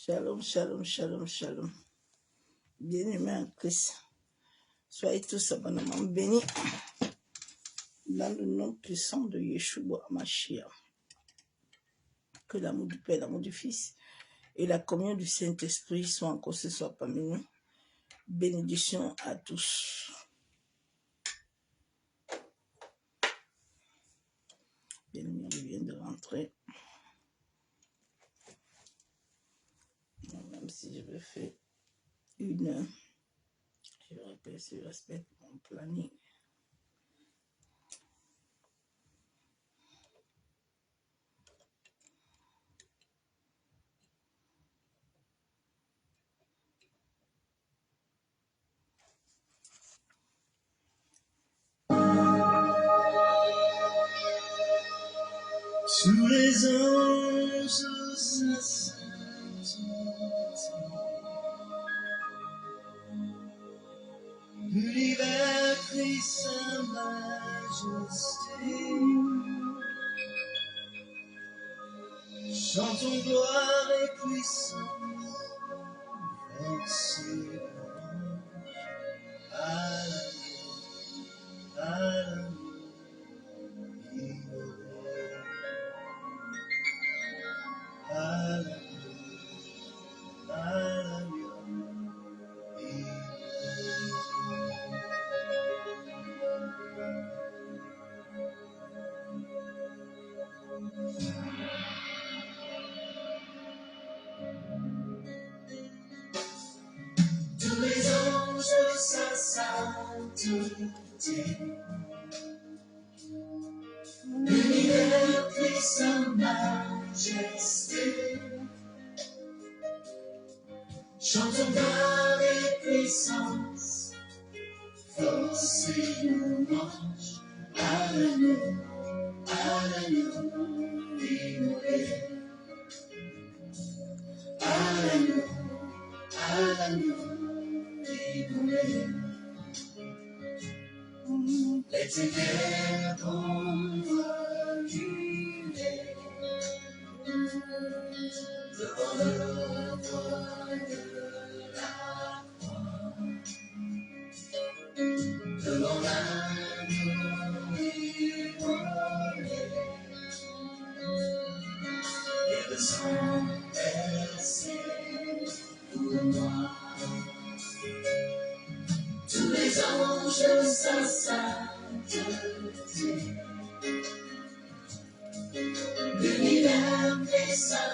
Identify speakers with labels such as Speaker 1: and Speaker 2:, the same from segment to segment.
Speaker 1: Shalom, shalom, shalom, shalom. Bien-aimés en Christ, soyez tous abondamment bénis dans le nom puissant de Yeshua Mashiach. Que l'amour du Père, l'amour du Fils et la communion du Saint-Esprit soient encore ce soir parmi nous. Bénédiction à tous. Bien-aimés, on vient de rentrer. Même si je vais faire une heure, je respecte mon planning. Sous les anges, sa sainteté, l'univers crie sa majesté. Chantons gloire et puissance, force et louange à l'amour ignoré, à l'amour tous les anges, sa sainteté, l'univers crie sa majesté. Chantons gloire et puissance, force et louange à l'agneau immolé, à l'agneau immolé. Les ténèbres ont reculé devant l'œuvre de la croix, devant l'agneau immolé, et le sang versé pour moi. Tous les anges, sa sainteté, l'univers et sa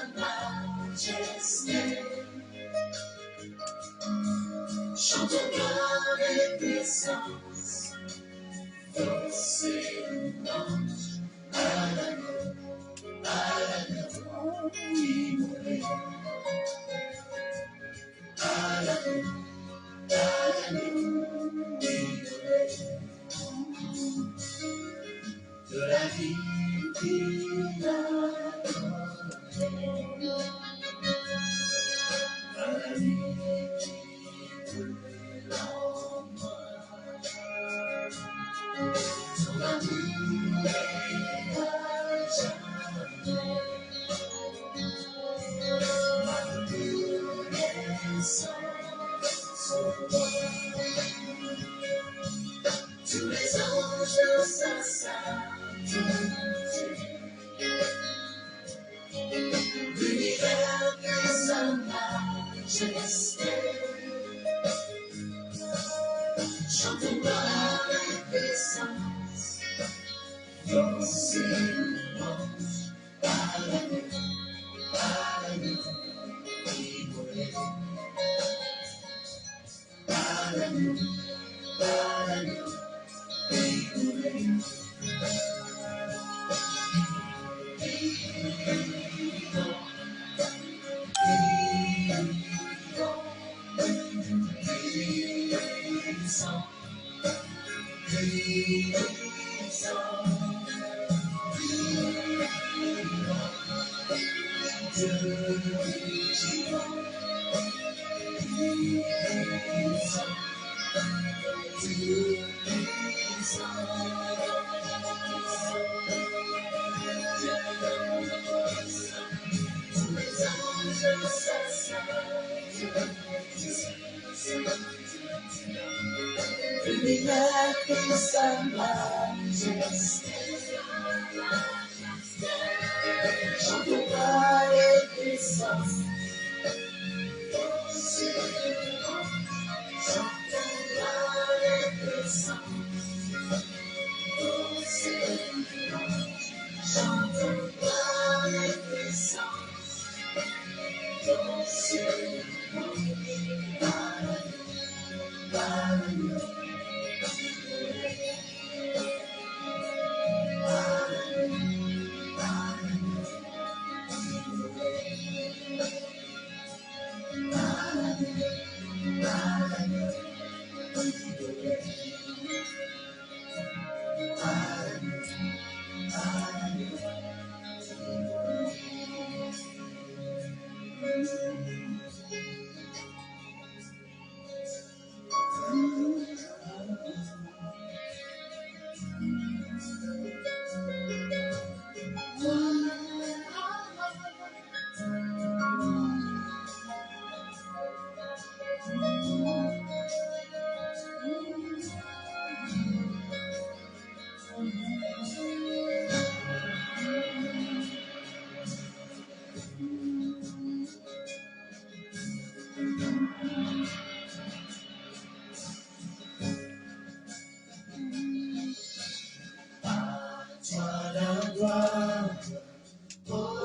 Speaker 1: majesté. Chantons gloire et puissance, force et louange à l'agneau immolé, à l'agneau immolé. De la vie qu'il a donnée, à la vie qui brûle en moi. Son amour est à jamais, ma reconnaissance au roi. Tous les anges, sa sainteté, l'univers et sa majesté. Chantons gloire et puissance, force et louange à l'agneau immolé, à l'agneau immolé. lumière que sa majesté. Chante gloire et puissance. Chante gloire et puissance. Chante gloire et puissance.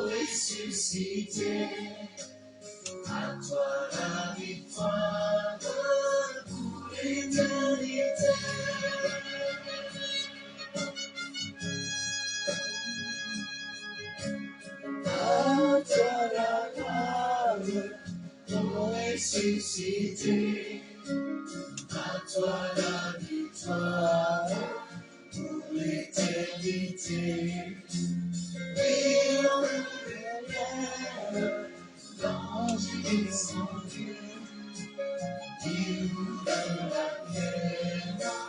Speaker 1: Ressuscité, à toi la victoire pour l'éternité. À toi la gloire, pour ressuscité, à toi la victoire pour l'éternité. L'ange descendu, qui ouvre la terre,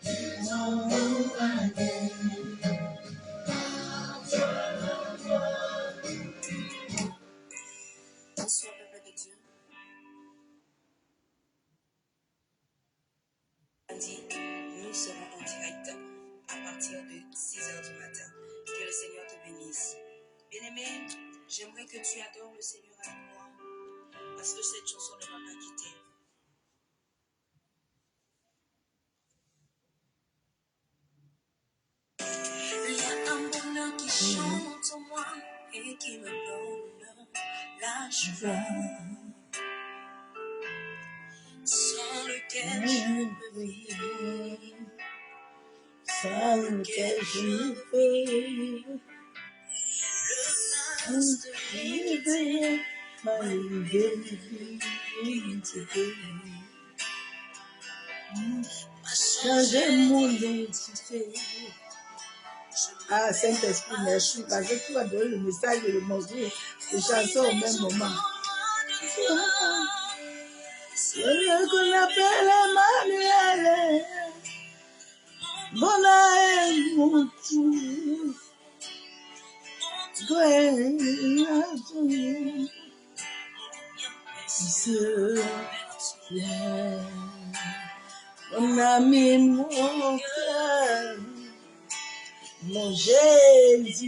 Speaker 1: du nom à Bonsoir, peuple de Dieu. Lundi, nous serons en direct à partir de 6 h du matin. Que le Seigneur te bénisse. Bien-aimé, j'aimerais que tu adores le Seigneur avec moi, parce que cette chanson ne va pas quitter. Il y a un bonheur qui chante en moi et qui me donne la joie, sans lequel je peux vivre, sans lequel je vis. Le prince de l'unité m'a levé l'unité, m'a changé mon identité. Ah, Saint-Esprit, merci, parce que tu vas donner le message et le morceau de chanson au même moment. Celui qu'on appelle Emmanuel, bon est mon tout, mon ami, mon cœur, mon Jésus.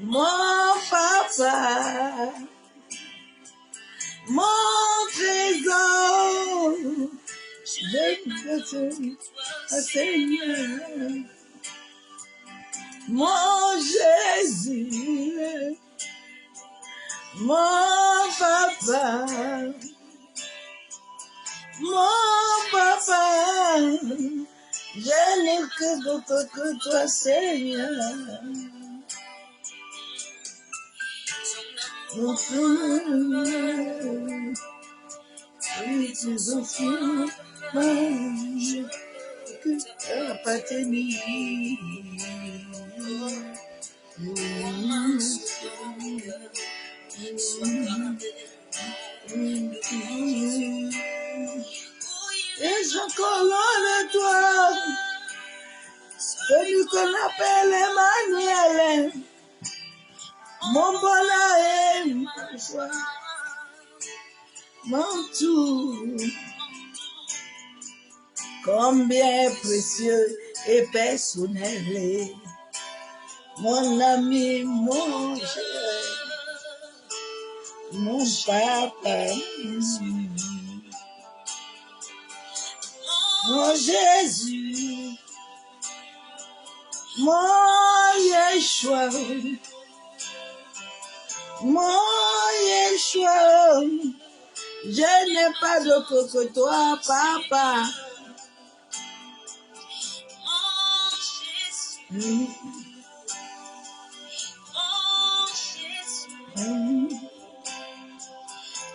Speaker 1: Mon papa, mon trésor, je veux te Seigneur. Mon Jésus, mon papa, je n'ai que d'autre que toi, Seigneur. Mon frère, tu es enfant, je que t'appartenir. Et je commande toi, celui qu'on appelle Emmanuel, mon bonheur et ma joie, mon tout. Combien précieux et personnel est mon ami, mon cher, mon papa, mon Jésus, mon Yeshua, mon Yeshua. Je n'ai pas d'autre que toi, papa.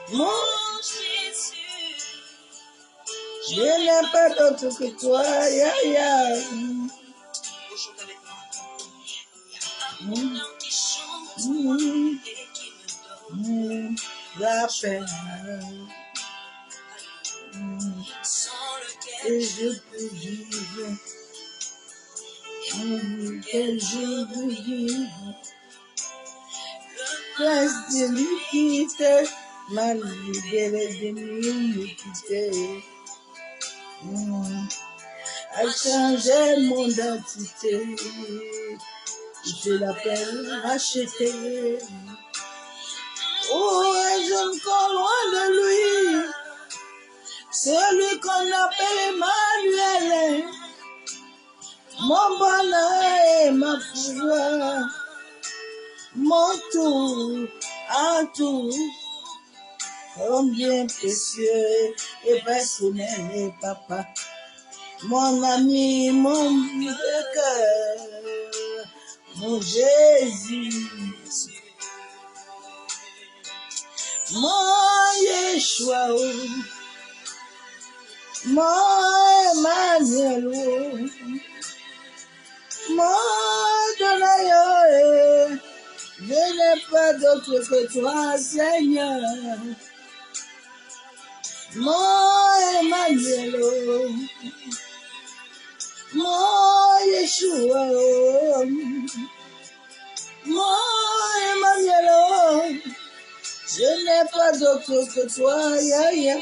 Speaker 1: Mon Jésus, je n'ai pas d'autre que toi, ya. La paix que je peux vivre, que je veux vivre. Grâce de l'iniquité m'a libéré de l'iniquité. A changé mon identité. Je l'appelle racheté. Oh, je me colle loin de lui. Celui qu'on appelle Emmanuel. Mon bonheur et ma foi. Mon tout, en tout. Combien précieux et personnel est papa. Mon ami, mon cœur, mon Jésus, mon Yeshua, mon Emmanuel, mon Donayo, je n'ai pas d'autre que toi, Seigneur, mon Emmanuel, mon Yeshua, mon Emmanuel, je n'ai pas d'autre que toi, ya.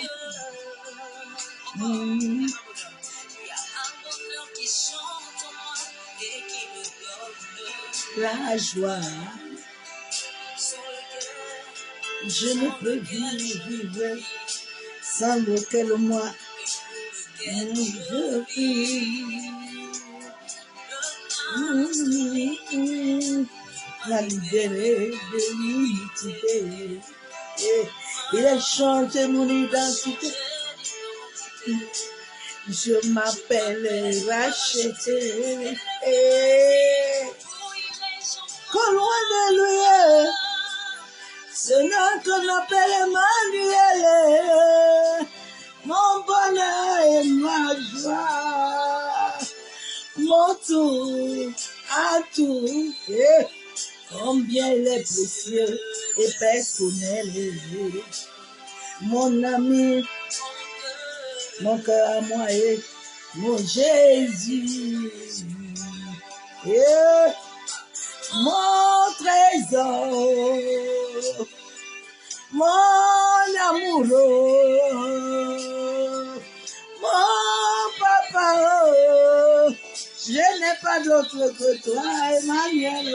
Speaker 1: La joie, je ne peux vivre sans lequel moi je vis. La libérer de l'unité. Il a changé mon identité. Je m'appelle racheté. Qu'au loin de lui, ce nom qu'on appelle Emmanuel, mon bonheur et ma joie, mon tout, à tout. Combien il est précieux et personnel. Mon ami, mon cœur à moi est mon Jésus. Mon trésor, mon amoureux, mon papa, je n'ai pas d'autre que toi, Emmanuel.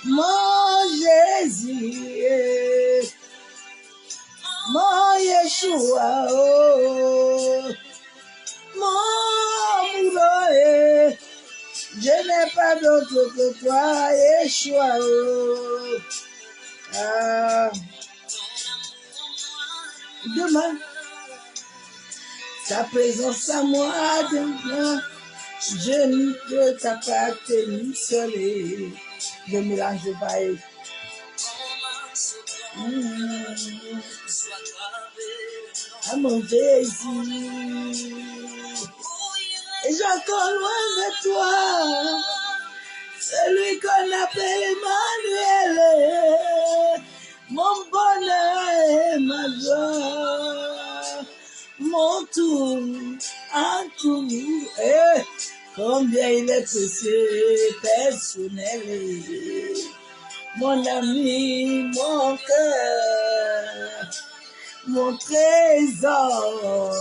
Speaker 1: Mon Jésus, mon Yeshua, mon amoureux. Je n'ai pas d'autre que toi, Yeshua. Demain, ta présence à moi, demain, je ne peux t'appartenir seul. Je mélange pas. À mon Jésus. Et j'entends loin de toi, celui qu'on appelle Emmanuel, mon bonheur et ma joie, mon tout, en tout. Combien il est précieux, personnel, mon ami, mon cœur, mon trésor,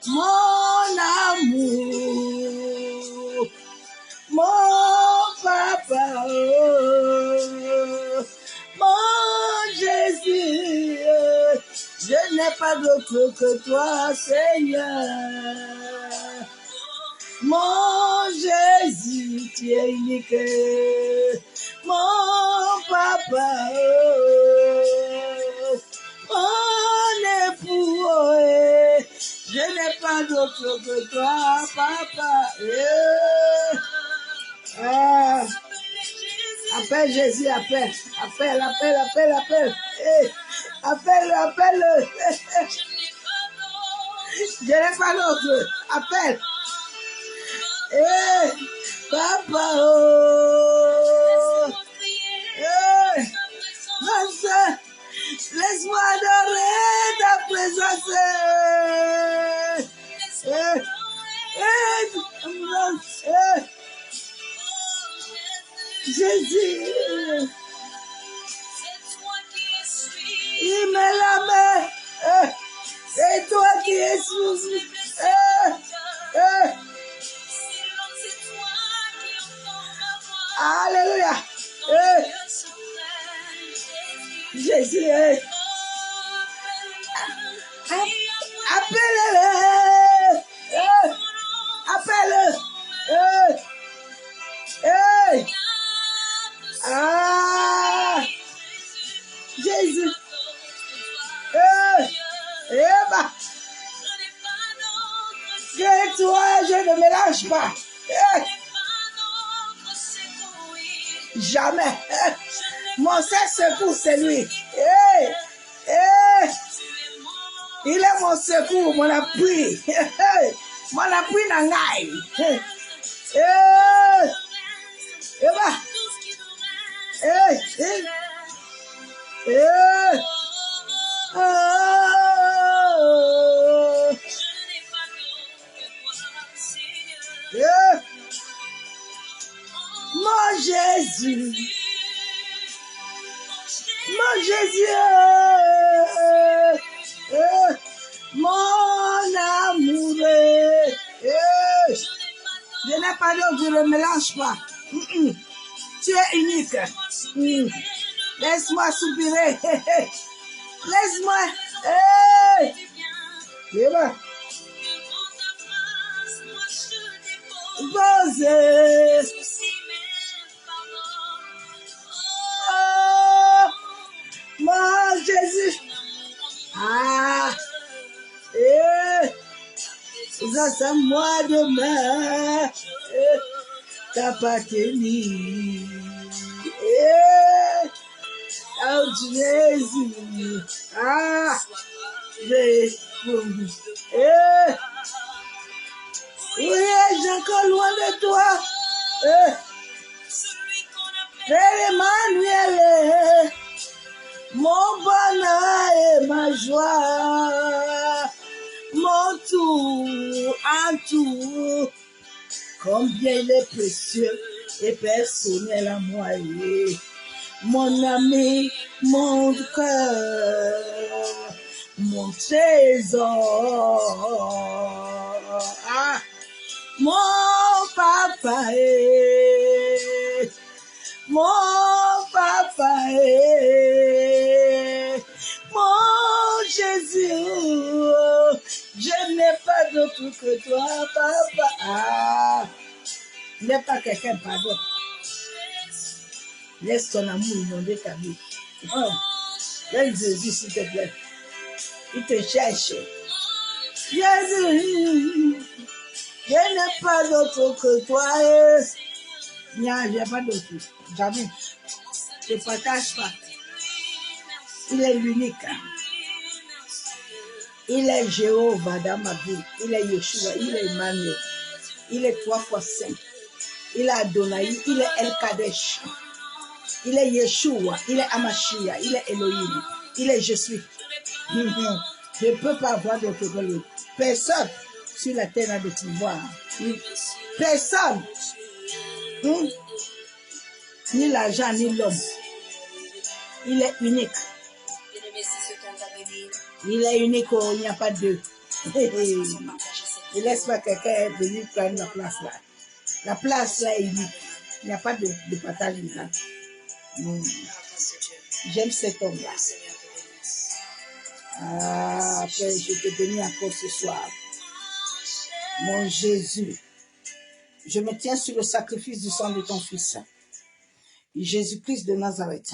Speaker 1: mon amour, mon papa, mon Jésus, je n'ai pas d'autre que toi, Seigneur. Mon Jésus, tu es unique, mon papa, mon époux, je n'ai pas d'autre que toi, papa. Appelle Jésus, appelle. Appelle. Je n'ai pas d'autre, appelle. Papa, laisse-moi adorer ta présence. Jésus, il met la main. C'est toi qui es sous. Alléluia. Jésus, appelle-le. Appelle-le. Jésus. Que toi, je ne mélange pas. Jamais. Mon seul secours, c'est lui. Il est mon secours, mon appui. Mon appui nangai. Mon Jésus, mon amour, je n'ai pas d'autre, je ne mélange pas. Tu es unique. Laisse-moi soupirer. Laisse-moi. Poser. Mon Jésus. Ça c'est moi demain. T'appartenir. Oh Jésus. Oui, j'ai encore loin de toi. Père Emmanuel, mon bonheur et ma joie, mon tout en tout. Combien il est précieux et personnel à moi. Mon ami, mon cœur, mon trésor, mon papa, mon Jésus, je n'ai pas d'autre que toi, papa. N'est pas quelqu'un, pardon. Laisse ton amour inonder ta vie. Laisse Jésus, s'il te plaît. Il te cherche. Jésus, je n'ai pas d'autre que toi. Non, je n'ai pas d'autre. Jamais. Je ne partage pas. Il est l'unique. Il est Jéhovah dans ma vie. Il est Yeshua. Il est Emmanuel. Il est 3 fois saint. Il est Adonai. Il est El Kadesh. Il est Yeshua. Il est Amashia. Il est Elohim. Il est je suis. Je ne peux pas avoir d'autre que lui. Personne. sur la terre n'a de pouvoir. Oui. Personne, ni l'argent, ni l'homme. Il est unique. Il est unique, oh, il n'y a pas deux. Ne laisse pas quelqu'un venir prendre la place là. La place là est unique. Il n'y a pas de partage là. J'aime cet homme-là. Ah, Père, je te bénis encore ce soir. Mon Jésus, je me tiens sur le sacrifice du sang de ton Fils, Jésus-Christ de Nazareth,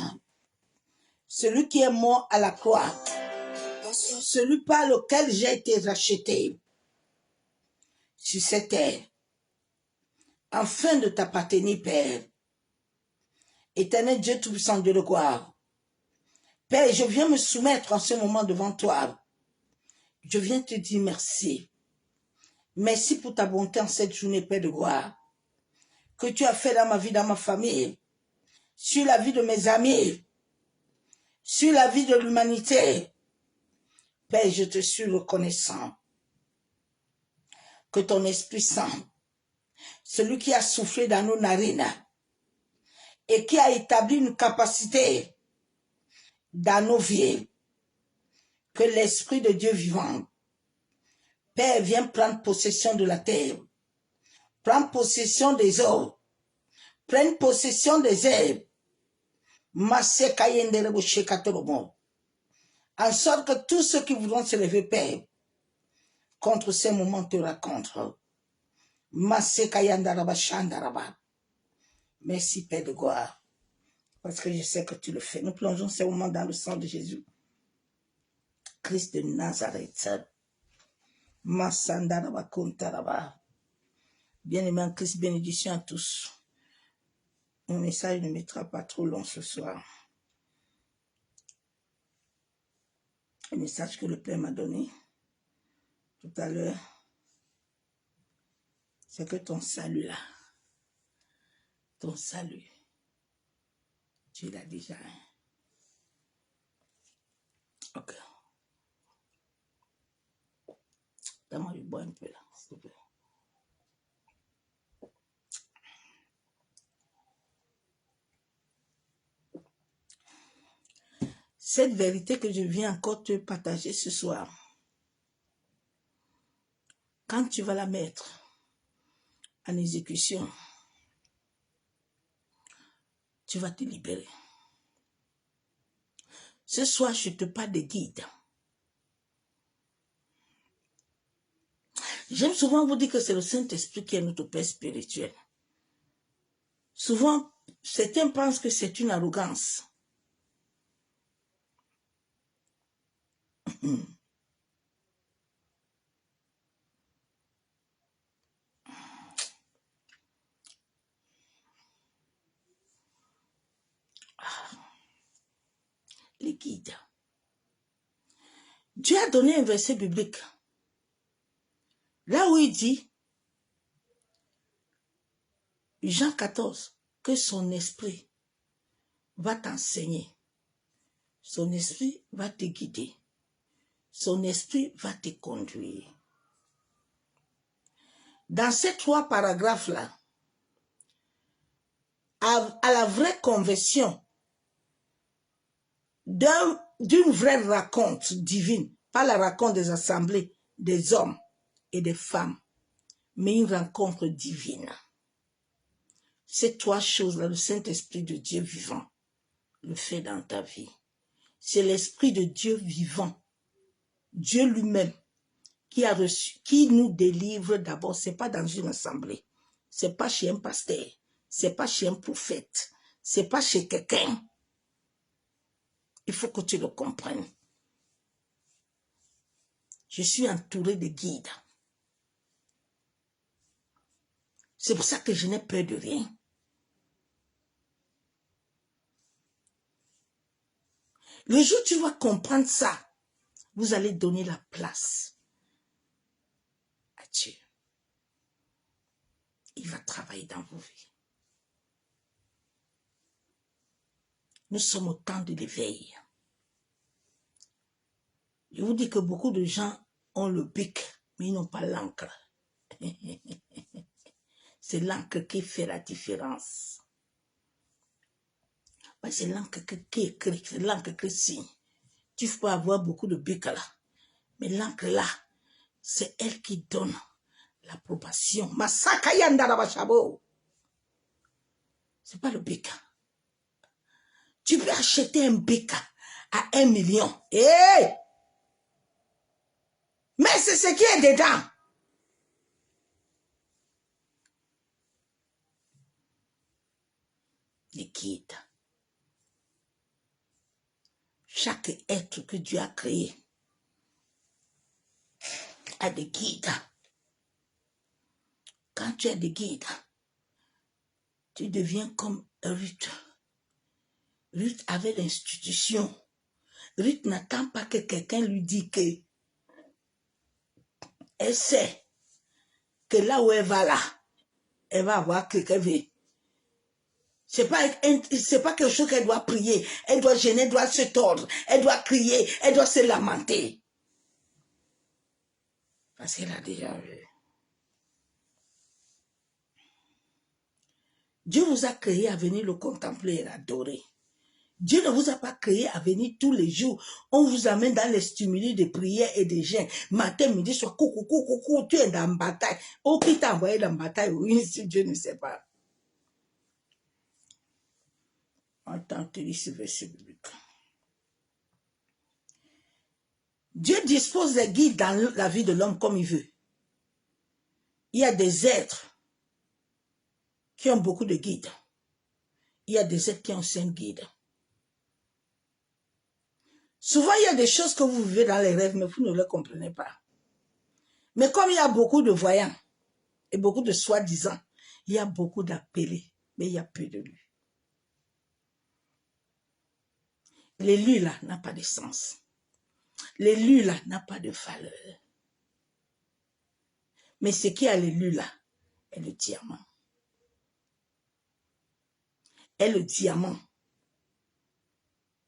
Speaker 1: celui qui est mort à la croix, celui par lequel j'ai été racheté sur cette terre, afin de t'appartenir, Père. Éternel Dieu Tout-Puissant, Dieu de gloire. Père, je viens me soumettre en ce moment devant toi. Je viens te dire merci. Merci pour ta bonté en cette journée, Père de gloire, que tu as fait dans ma vie, dans ma famille, sur la vie de mes amis, sur la vie de l'humanité. Père, je te suis reconnaissant que ton Esprit Saint, celui qui a soufflé dans nos narines et qui a établi une capacité dans nos vies, que l'Esprit de Dieu vivant, Père, viens prendre possession de la terre, prends possession des eaux, prends possession des herbes, en sorte que tous ceux qui voudront se lever, Père, contre ces moments te racontent. Merci, Père de gloire, parce que je sais que tu le fais. Nous plongeons ces moments dans le sang de Jésus, Christ de Nazareth. Bien-aimé en Christ, bénédiction à tous. Mon message ne mettra pas trop long ce soir. Le message que le Père m'a donné tout à l'heure, c'est que ton salut là, ton salut, tu l'as déjà. Ok. Donne-moi du bois un peu là, s'il te plaît. Cette vérité que je viens encore te partager ce soir, quand tu vas la mettre en exécution, tu vas te libérer. Ce soir, je te parle de guide. J'aime souvent vous dire que c'est le Saint-Esprit qui est notre Père spirituel. Souvent, certains pensent que c'est une arrogance. Les guides. Dieu a donné un verset biblique. Là où il dit, Jean 14, que son esprit va t'enseigner. Son esprit va te guider. Son esprit va te conduire. Dans ces 3 paragraphes-là, à la vraie conversion d'une vraie raconte divine, pas la raconte des assemblées des hommes et des femmes, mais une rencontre divine. Ces 3 choses-là, le Saint-Esprit de Dieu vivant le fait dans ta vie. C'est l'Esprit de Dieu vivant, Dieu lui-même, qui nous délivre d'abord. C'est pas dans une assemblée, c'est pas chez un pasteur, c'est pas chez un prophète, c'est pas chez quelqu'un. Il faut que tu le comprennes. Je suis entouré de guides. C'est pour ça que je n'ai peur de rien. Le jour où tu vas comprendre ça, vous allez donner la place à Dieu. Il va travailler dans vos vies. Nous sommes au temps de l'éveil. Je vous dis que beaucoup de gens ont le bic mais ils n'ont pas l'encre. C'est l'encre qui fait la différence. C'est l'encre qui écrit, c'est l'encre qui signe. Tu peux avoir beaucoup de bic là, mais l'encre là, c'est elle qui donne l'approbation. Masaka yandara bachabo. C'est pas le bic. Tu peux acheter un bic à 1 million. Hey! Mais c'est ce qui est dedans. Les guides. Chaque être que Dieu a créé a des guides. Quand tu as des guides, tu deviens comme Ruth. Ruth avait l'institution. Ruth n'attend pas que quelqu'un lui dise que elle sait que là où elle va là, elle va avoir quelqu'un veut. C'est pas quelque chose qu'elle doit prier. Elle doit gêner, elle doit se tordre, elle doit crier, elle doit se lamenter. Parce qu'elle a déjà vu. Dieu vous a créé à venir le contempler et l'adorer. Dieu ne vous a pas créé à venir tous les jours. On vous amène dans les stimuli de prière et de jeûne. Matin, midi, soir, coucou, tu es dans la bataille. Oh, qui t'a envoyé dans la bataille? Oui, si Dieu ne sait pas. Attends, tu lis ce verset biblique. Dieu dispose des guides dans la vie de l'homme comme il veut. Il y a des êtres qui ont beaucoup de guides. Il y a des êtres qui ont 5 guides. Souvent, il y a des choses que vous vivez dans les rêves, mais vous ne les comprenez pas. Mais comme il y a beaucoup de voyants et beaucoup de soi-disant, il y a beaucoup d'appelés, mais il y a peu de lui. L'élu là n'a pas de sens. L'élu là n'a pas de valeur. Mais ce qui a l'élu là est le diamant. Et le diamant,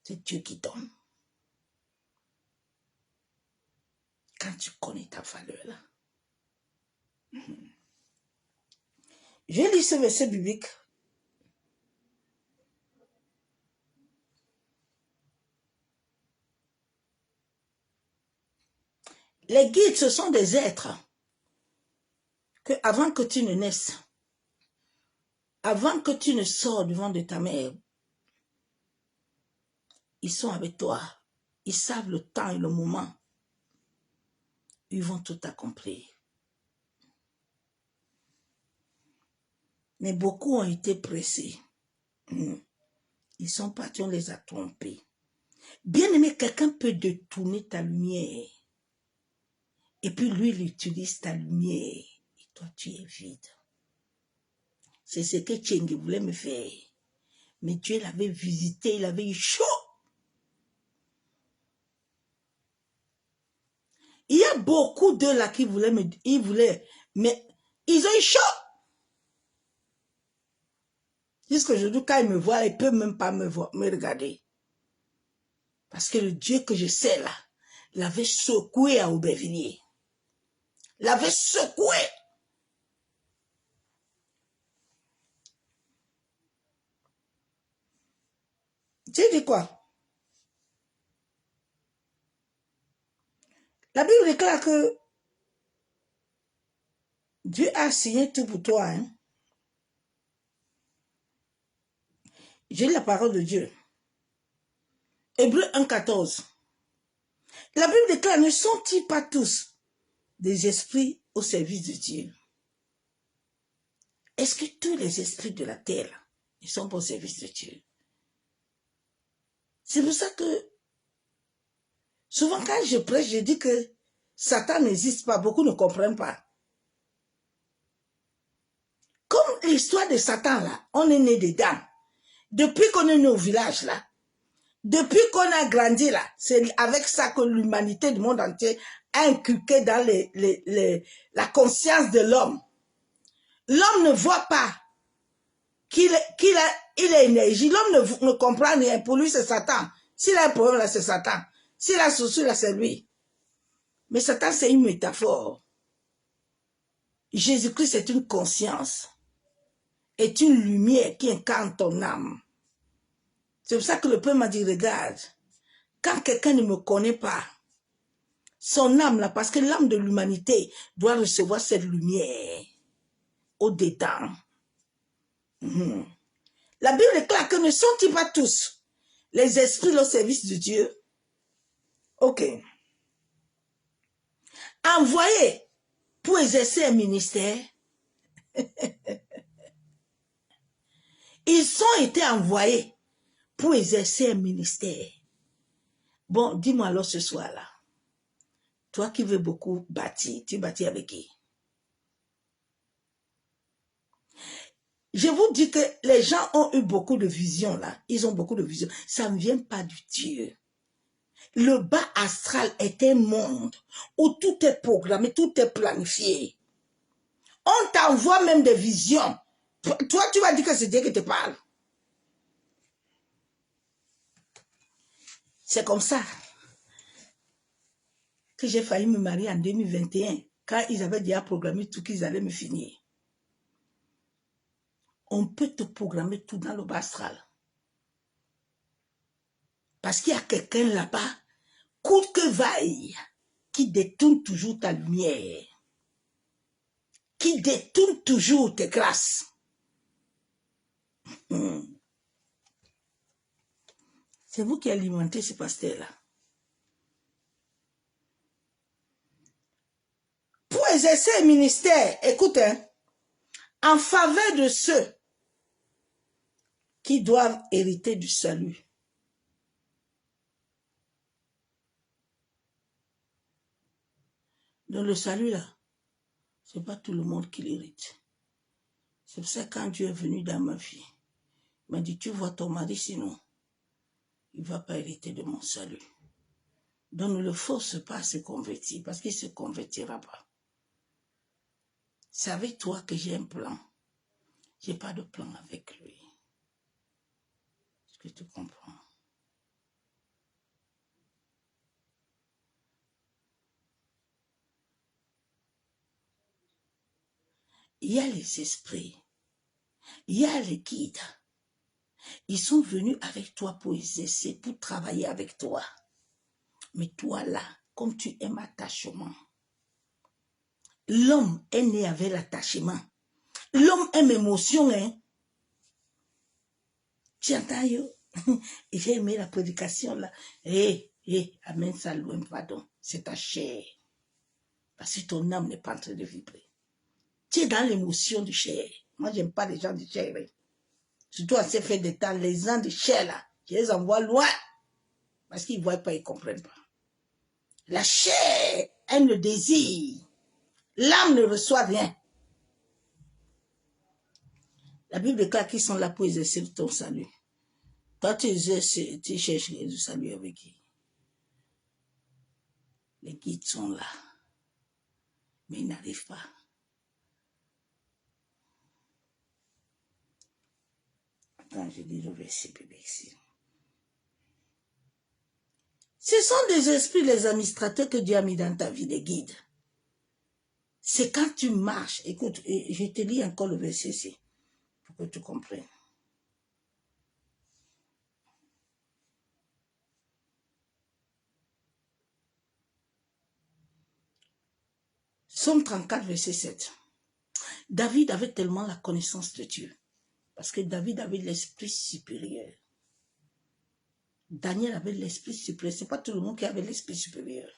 Speaker 1: c'est Dieu qui donne. Quand tu connais ta valeur là. Je lis ce verset biblique. Les guides, ce sont des êtres que avant que tu ne naisses, avant que tu ne sors du ventre de ta mère, ils sont avec toi. Ils savent le temps et le moment. Ils vont tout accomplir. Mais beaucoup ont été pressés. Ils sont partis, on les a trompés. Bien aimé, quelqu'un peut détourner ta lumière. Et puis lui, il utilise ta lumière. Et toi, tu es vide. C'est ce que Tchengi voulait me faire. Mais Dieu l'avait visité, il avait eu chaud. Il y a beaucoup d'eux là qui voulaient mais ils ont eu chaud. Jusqu'aujourd'hui, quand ils me voient, ils ne peuvent même pas me regarder. Parce que le Dieu que je sais là, l'avait secoué à Aubervilliers. L'avait secoué. Tu dis quoi? La Bible déclare que Dieu a signé tout pour toi. Hein? J'ai la parole de Dieu. Hébreux 1,14. La Bible déclare, ne sont-ils pas tous des esprits au service de Dieu? Est-ce que tous les esprits de la terre, ils sont au service de Dieu? C'est pour ça que, souvent quand je prêche, je dis que Satan n'existe pas, beaucoup ne comprennent pas. Comme l'histoire de Satan là, on est né dedans. Depuis qu'on est né au village là, depuis qu'on a grandi là, c'est avec ça que l'humanité du monde entier a inculqué dans la conscience de l'homme. L'homme ne voit pas qu'il a énergie. L'homme ne comprend rien. Pour lui, c'est Satan. S'il a un problème là, c'est Satan. S'il a un souci là, c'est lui. Mais Satan, c'est une métaphore. Jésus-Christ est une conscience, est une lumière qui incarne ton âme. C'est pour ça que le Père m'a dit, regarde, quand quelqu'un ne me connaît pas, son âme là, parce que l'âme de l'humanité doit recevoir cette lumière au-dedans. La Bible déclare que ne sont-ils pas tous les esprits au service de Dieu? Ok. Envoyés pour exercer un ministère, ils ont été envoyés pour exercer un ministère. Bon, dis-moi alors ce soir-là, toi qui veux beaucoup bâtir, tu bâtis avec qui? Je vous dis que les gens ont eu beaucoup de visions là, ils ont beaucoup de visions. Ça ne vient pas du Dieu. Le bas astral est un monde où tout est programmé, tout est planifié. On t'envoie même des visions. Toi, tu vas dire que c'est Dieu qui te parle. C'est comme ça que j'ai failli me marier en 2021, quand ils avaient déjà programmé tout qu'ils allaient me finir. On peut te programmer tout dans le bas astral. Parce qu'il y a quelqu'un là-bas, coûte que vaille, qui détourne toujours ta lumière, qui détourne toujours tes grâces. C'est vous qui alimentez ce pasteur-là. Pour exercer un ministère, écoute, en faveur de ceux qui doivent hériter du salut. Dans le salut, là, ce n'est pas tout le monde qui l'hérite. C'est pour ça que quand Dieu est venu dans ma vie, il m'a dit, tu vois ton mari, sinon, il ne va pas hériter de mon salut. Donc ne le force pas à se convertir, parce qu'il ne se convertira pas. C'est avec toi que j'ai un plan. Je n'ai pas de plan avec lui. Est-ce que tu comprends? Il y a les esprits, il y a les guides. Ils sont venus avec toi pour exercer, pour travailler avec toi. Mais toi là, comme tu aimes l'attachement, l'homme est né avec l'attachement. L'homme aime émotion, hein. Tu entends, yo? Et j'ai aimé la prédication là. Amen, ça loin, pardon. C'est ta chair. Parce que ton âme n'est pas en train de vibrer. Tu es dans l'émotion du chair. Moi, j'aime pas les gens de chair. Hein. Surtout à ces faits de temps, les gens de chair là, je les envoie loin. Parce qu'ils ne voient pas, ils ne comprennent pas. La chair aime le désir. L'âme ne reçoit rien. La Bible déclare qu'ils sont là pour exercer ton salut. Toi, tu cherches le salut avec qui? Les guides sont là. Mais ils n'arrivent pas. Attends, je lis le verset public ici. Ce sont des esprits, les administrateurs que Dieu a mis dans ta vie, les guides. C'est quand tu marches. Écoute, je te lis encore le verset ici, pour que tu comprennes. Psaume 34, verset 7. David avait tellement la connaissance de Dieu. Parce que David avait l'esprit supérieur. Daniel avait l'esprit supérieur. Ce n'est pas tout le monde qui avait l'esprit supérieur.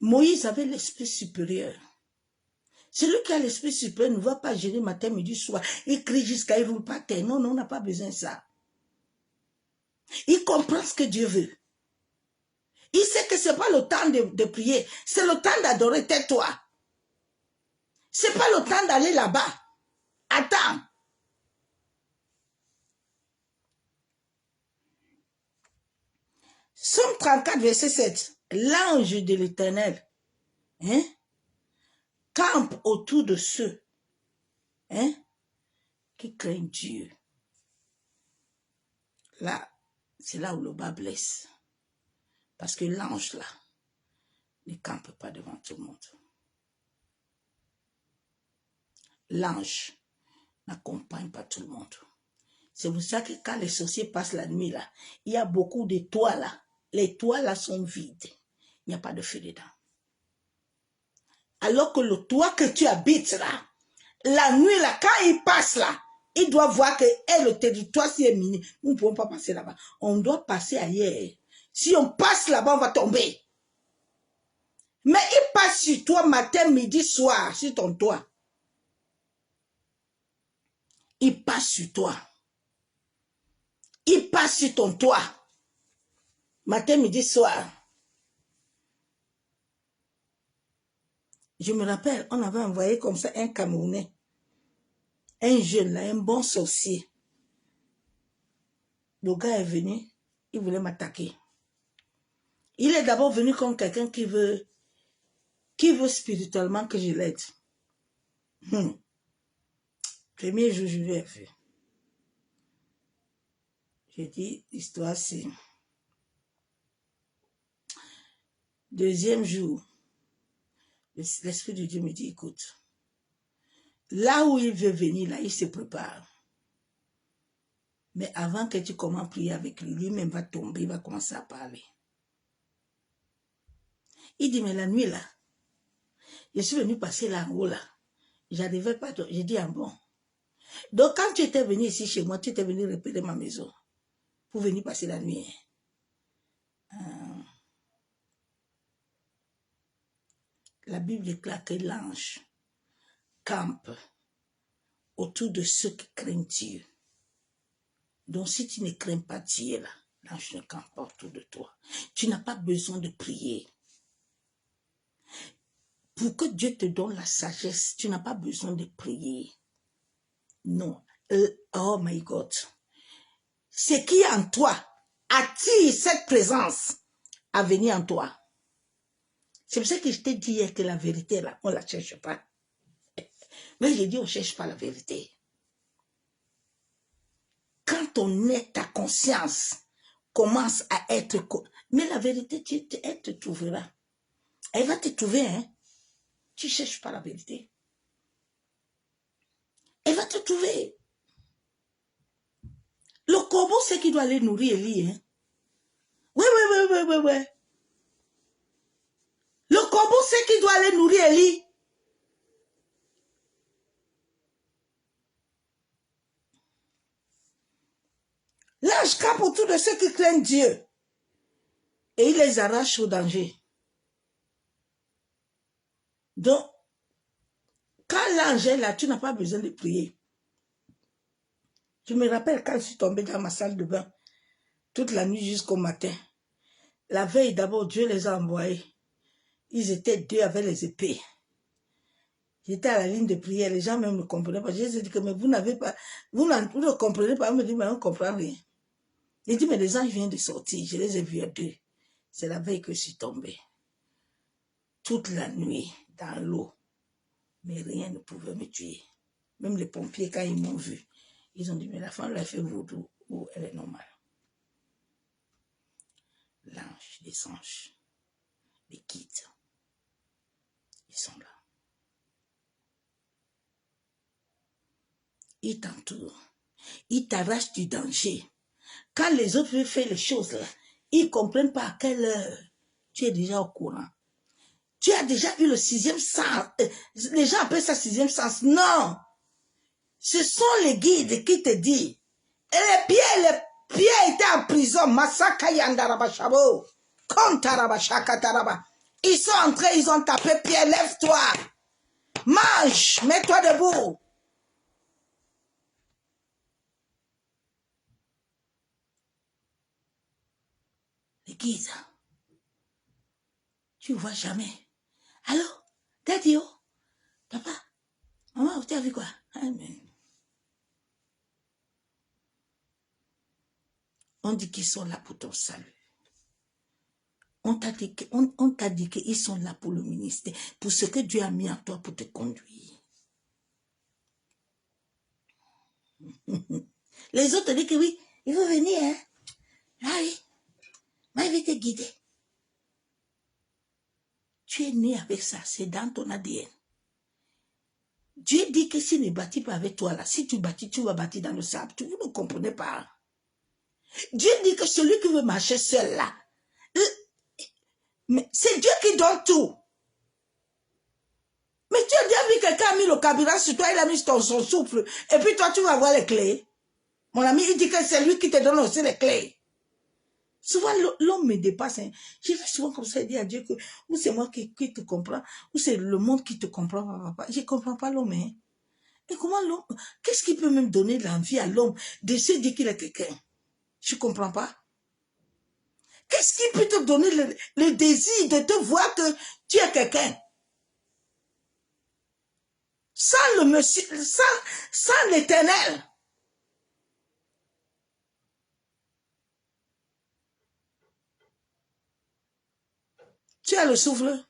Speaker 1: Moïse avait l'esprit supérieur. Celui qui a l'esprit supérieur ne va pas gérer matin, midi, soir. Il crie jusqu'à il ne roule pas terre. Non, on n'a pas besoin de ça. Il comprend ce que Dieu veut. Il sait que ce n'est pas le temps de prier. C'est le temps d'adorer. Tais-toi. Ce n'est pas le temps d'aller là-bas. Attends. Psaume 34, verset 7. L'ange de l'Éternel campe autour de ceux qui craignent Dieu. Là, c'est là où le bas blesse. Parce que l'ange, là, ne campe pas devant tout le monde. L'ange n'accompagne pas tout le monde. C'est pour ça que quand les sorciers passent la nuit là, il y a beaucoup de toits là. Les toits là sont vides. Il n'y a pas de feu dedans. Alors que le toit que tu habites là, la nuit là, quand il passe là, il doit voir que le territoire s'y est miné. Nous ne pouvons pas passer là-bas. On doit passer ailleurs. Si on passe là-bas, on va tomber. Mais il passe sur toi matin, midi, soir, sur ton toit. Il passe sur toi. Il passe sur ton toit. Matin, midi, soir. Je me rappelle, on avait envoyé comme ça un Camerounais. Un jeune là, un bon sorcier. Le gars est venu, il voulait m'attaquer. Il est d'abord venu comme quelqu'un qui veut spirituellement que je l'aide. Premier jour, je lui ai fait. J'ai dit, l'histoire c'est... Deuxième jour, l'Esprit de Dieu me dit, écoute, là où il veut venir, là, il se prépare. Mais avant que tu commences à prier avec lui, lui-même va tomber, il va commencer à parler. Il dit, mais la nuit là, je suis venu passer là en haut là. J'arrivais pas, j'ai dit, ah bon. Donc quand tu étais venu ici chez moi, tu étais venu repérer ma maison pour venir passer la nuit. La Bible déclare que l'ange campe autour de ceux qui craignent Dieu. Donc si tu ne crains pas Dieu là, l'ange ne campe pas autour de toi. Tu n'as pas besoin de prier. Pour que Dieu te donne la sagesse, tu n'as pas besoin de prier. Non. Oh my God. Ce qui est en toi attire cette présence à venir en toi. C'est pour ça que je t'ai dit hier que la vérité, là, on ne la cherche pas. Mais j'ai dit, on ne cherche pas la vérité. Quand ta conscience commence à être... Mais la vérité, elle te trouvera. Elle va te trouver, hein. Tu ne cherches pas la vérité. Elle va te trouver. Le corbeau, c'est qu'il doit aller nourrir Élie, hein. Oui. Le corbeau, c'est qu'il doit aller nourrir Élie. L'ange campe autour de ceux qui craignent Dieu. Et il les arrache au danger. Donc, quand l'ange est là, tu n'as pas besoin de prier. Je me rappelle quand je suis tombée dans ma salle de bain, toute la nuit jusqu'au matin. La veille, d'abord, Dieu les a envoyés. Ils étaient deux avec les épées. J'étais à la ligne de prière, les gens même ne comprenaient pas. J'ai dit que mais vous n'avez pas, vous ne comprenez pas. On me dit, mais on ne comprend rien. J'ai dit, mais les anges viennent de sortir, je les ai vus à deux. C'est la veille que je suis tombée. Toute la nuit, dans l'eau. Mais rien ne pouvait me tuer. Même les pompiers, quand ils m'ont vu, ils ont dit, mais la femme l'a fait vaudou ou elle est normale. L'ange, les anges, les guides, ils sont là. Ils t'entourent. Ils t'arrachent du danger. Quand les autres veulent faire les choses là, ils ne comprennent pas à quelle heure tu es déjà au courant. Tu as déjà vu le sixième sens. Les gens appellent ça sixième sens. Non. Ce sont les guides qui te disent. Et les pieds étaient en prison. Masaka yandarabashabo. Kontarabashakataraba. Ils sont entrés, ils ont tapé Pierre, lève-toi. Mange, mets-toi debout. Les guides. Tu ne vois jamais. Allô? Daddy, oh? Papa? Maman, tu as vu quoi? Amen. On dit qu'ils sont là pour ton salut. On t'a dit qu'ils sont là pour le ministère, pour ce que Dieu a mis en toi pour te conduire. Les autres disent que oui, il faut venir, hein? Ah oui, mais il va te guider. Tu es né avec ça, c'est dans ton ADN. Dieu dit que s'il ne bâtit pas avec toi là, si tu bâtis, tu vas bâtir dans le sable. Vous ne comprenez pas. Dieu dit que celui qui veut marcher seul là, mais c'est Dieu qui donne tout. Mais tu as déjà vu quelqu'un a mis le carburant sur toi, il a mis son souffle, et puis toi tu vas avoir les clés. Mon ami, il dit que c'est lui qui te donne aussi les clés. Souvent, l'homme me dépasse. Hein. Je vais souvent comme ça dire à Dieu que ou c'est moi qui te comprends, ou c'est le monde qui te comprend, papa. Je ne comprends pas l'homme. Hein. Mais comment l'homme, qu'est-ce qui peut même donner l'envie à l'homme de se dire qu'il est quelqu'un? Je ne comprends pas. Qu'est-ce qui peut te donner le désir de te voir que tu es quelqu'un? Sans le monsieur, sans l'éternel. Tu as le souffle.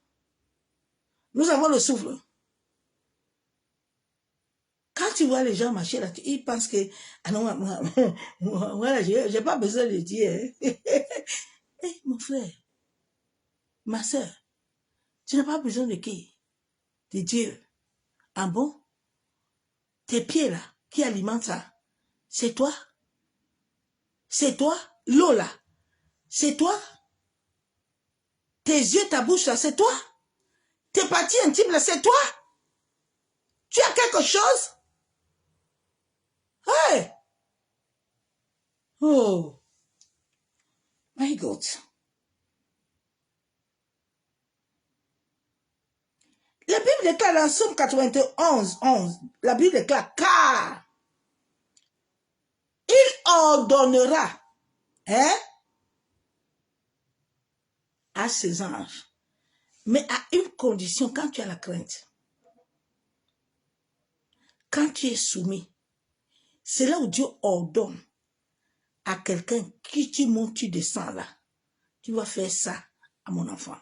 Speaker 1: Nous avons le souffle. Quand tu vois les gens marcher là, ils pensent que, ah non, voilà, j'ai pas besoin de dire. Hey, mon frère, ma soeur, tu n'as pas besoin de qui? De Dieu. Ah bon? Tes pieds là, qui alimentent ça, c'est toi? C'est toi? L'eau là, c'est toi? Tes yeux, ta bouche là, c'est toi? Tes parties intimes là, c'est toi? Tu as quelque chose? Hey! Oh! My God! La Bible déclare dans Somme 91, 11, la Bible déclare, car il ordonnera, hein, à ses anges, mais à une condition, quand tu as la crainte, quand tu es soumis, c'est là où Dieu ordonne à quelqu'un qui tu montes, tu descends là, tu vas faire ça à mon enfant.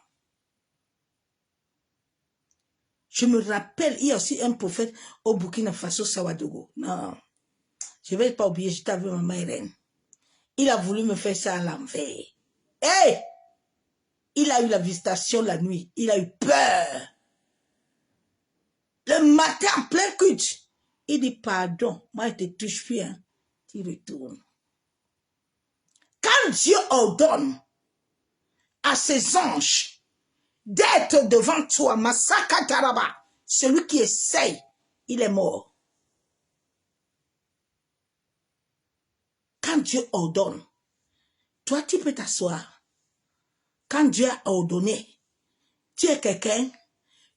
Speaker 1: Je me rappelle, il y a aussi un prophète au Burkina Faso, Sawadogo. Non, je ne vais pas oublier, j'étais avec maman Irène. Il a voulu me faire ça à l'envers. Hey! Il a eu la visitation la nuit. Il a eu peur. Le matin, en plein culte, il dit, pardon, moi, je te touche plus. Hein. Tu retournes. Quand Dieu ordonne à ses anges d'être devant toi, Masaka Taraba, celui qui essaye, il est mort. Quand Dieu ordonne, toi, tu peux t'asseoir. Quand Dieu a ordonné, tu es quelqu'un,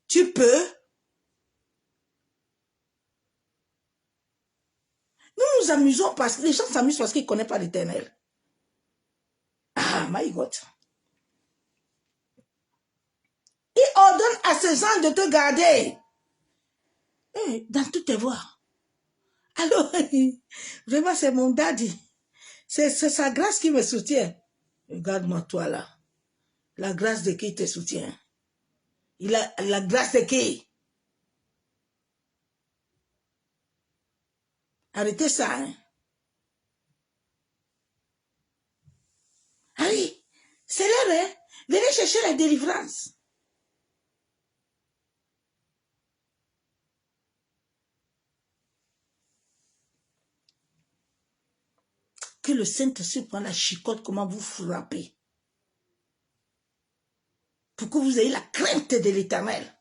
Speaker 1: tu peux. Nous nous amusons parce que les gens s'amusent parce qu'ils ne connaissent pas l'Éternel. Ah, my God. Il ordonne à ses anges de te garder. Dans toutes tes voies. Alors, vraiment, c'est mon daddy. C'est sa grâce qui me soutient. Regarde-moi, toi, là. La grâce de qui te soutient? Il a la grâce de qui? Arrêtez ça, hein. Allez, c'est l'heure, hein. Venez chercher la délivrance. Que le Saint-Esprit prenne la chicotte, comment vous frappez. Pour que vous ayez la crainte de l'Éternel.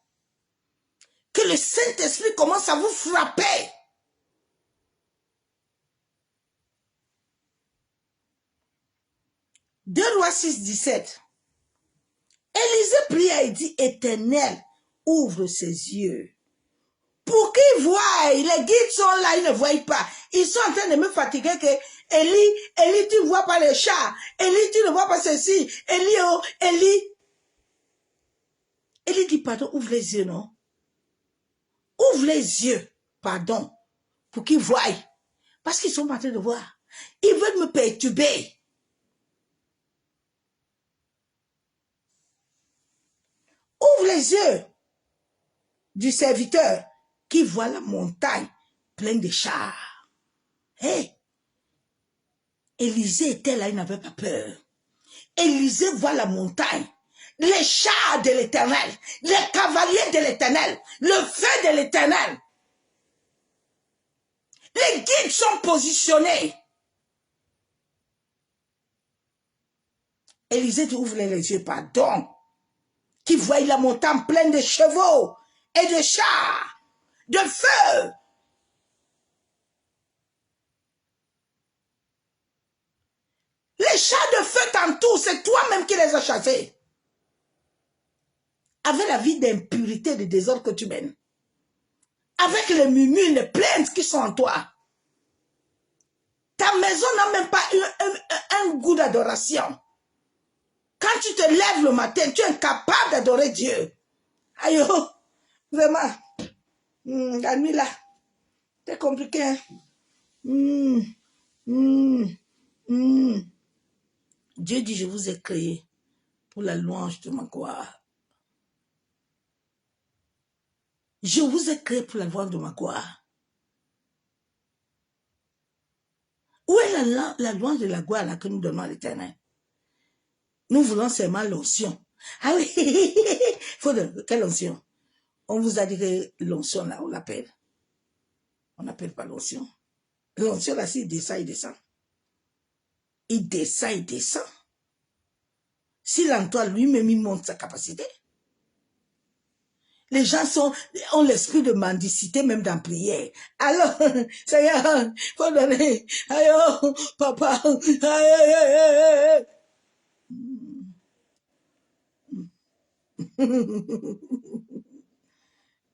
Speaker 1: Que le Saint-Esprit commence à vous frapper. Deux Rois 6, 17. Élisée pria et dit, Éternel, ouvre ses yeux. Pour qu'ils voient, les guides sont là, ils ne voient pas. Ils sont en train de me fatiguer que Élie, tu ne vois pas les chats. Élie, tu ne vois pas ceci. Élie, oh, Élie. Élie dit, pardon, ouvre les yeux, non? Ouvre les yeux, pardon, pour qu'ils voient. Parce qu'ils sont en train de voir. Ils veulent me perturber. Ouvre les yeux du serviteur qui voit la montagne pleine de chars. Hé! Élisée était là, il n'avait pas peur. Élisée voit la montagne. les chars de l'Éternel, les cavaliers de l'Éternel, le feu de l'Éternel. Les guides sont positionnés. Élisée ouvre les yeux, pardon, qui voit la montagne pleine de chevaux et de chars, de feu. Les chars de feu t'entourent, c'est toi-même qui les as chassés. Avec la vie d'impurité, de désordre que tu mènes. Avec les murmures, les plaintes qui sont en toi. Ta maison n'a même pas eu un goût d'adoration. Quand tu te lèves le matin, tu es incapable d'adorer Dieu. Aïe, oh, vraiment, la nuit là, c'est compliqué. Hein? Dieu dit, je vous ai créé pour la louange de ma gloire. Je vous ai créé pour la louange de ma gloire. Où est la louange de la gloire là, que nous donnons à l'Éternel? Nous voulons seulement l'onction. Ah oui, quelle onction? On vous a dit que l'onction là, on l'appelle. On n'appelle pas l'onction. L'onction là, s'il descend, il descend. Il descend, il descend. S'il en toi, lui-même, il montre sa capacité. Les gens ont l'esprit de mendicité, même dans la prière. Alors, Seigneur, faut donner. Aïe, oh, papa. Aïe, aïe, aïe, aïe.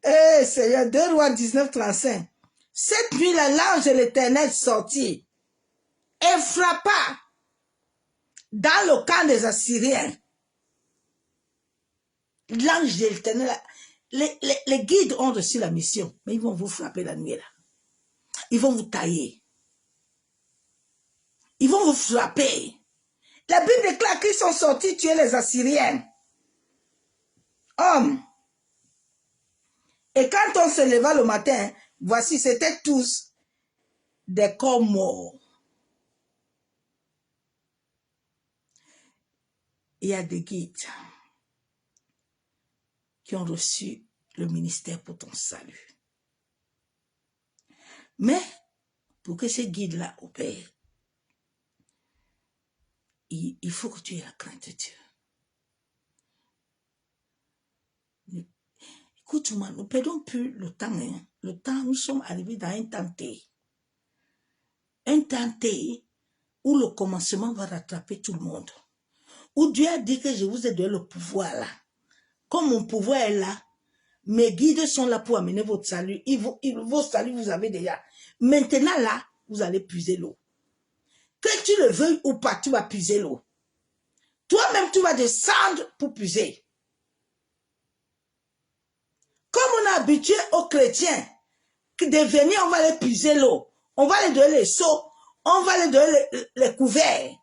Speaker 1: Eh, Seigneur, 2 Rois 19, 35. Cette nuit-là, l'ange de l'Éternel sortit et frappa dans le camp des Assyriens. L'ange de l'Éternel, les guides ont reçu la mission, mais ils vont vous frapper la nuit là. Ils vont vous tailler. Ils vont vous frapper. La Bible déclare qu'ils sont sortis tuer les Assyriens. Hommes. Et quand on se leva le matin, voici, c'était tous des corps morts. Il y a des guides qui ont reçu le ministère pour ton salut. Mais, pour que ces guides-là opèrent, il faut que tu aies la crainte de Dieu. Écoute-moi, nous ne perdons plus le temps. Hein. Le temps, nous sommes arrivés dans un temps T. Un temps T où le commencement va rattraper tout le monde. Où Dieu a dit que je vous ai donné le pouvoir là. Comme mon pouvoir est là, mes guides sont là pour amener votre salut. Vos salut, vous avez déjà. Maintenant là, vous allez puiser l'eau. Que tu le veuilles ou pas, tu vas puiser l'eau. Toi-même, tu vas descendre pour puiser. Comme on a habitué aux chrétiens de venir, on va les puiser l'eau. On va les donner les seaux. On va les donner les couverts.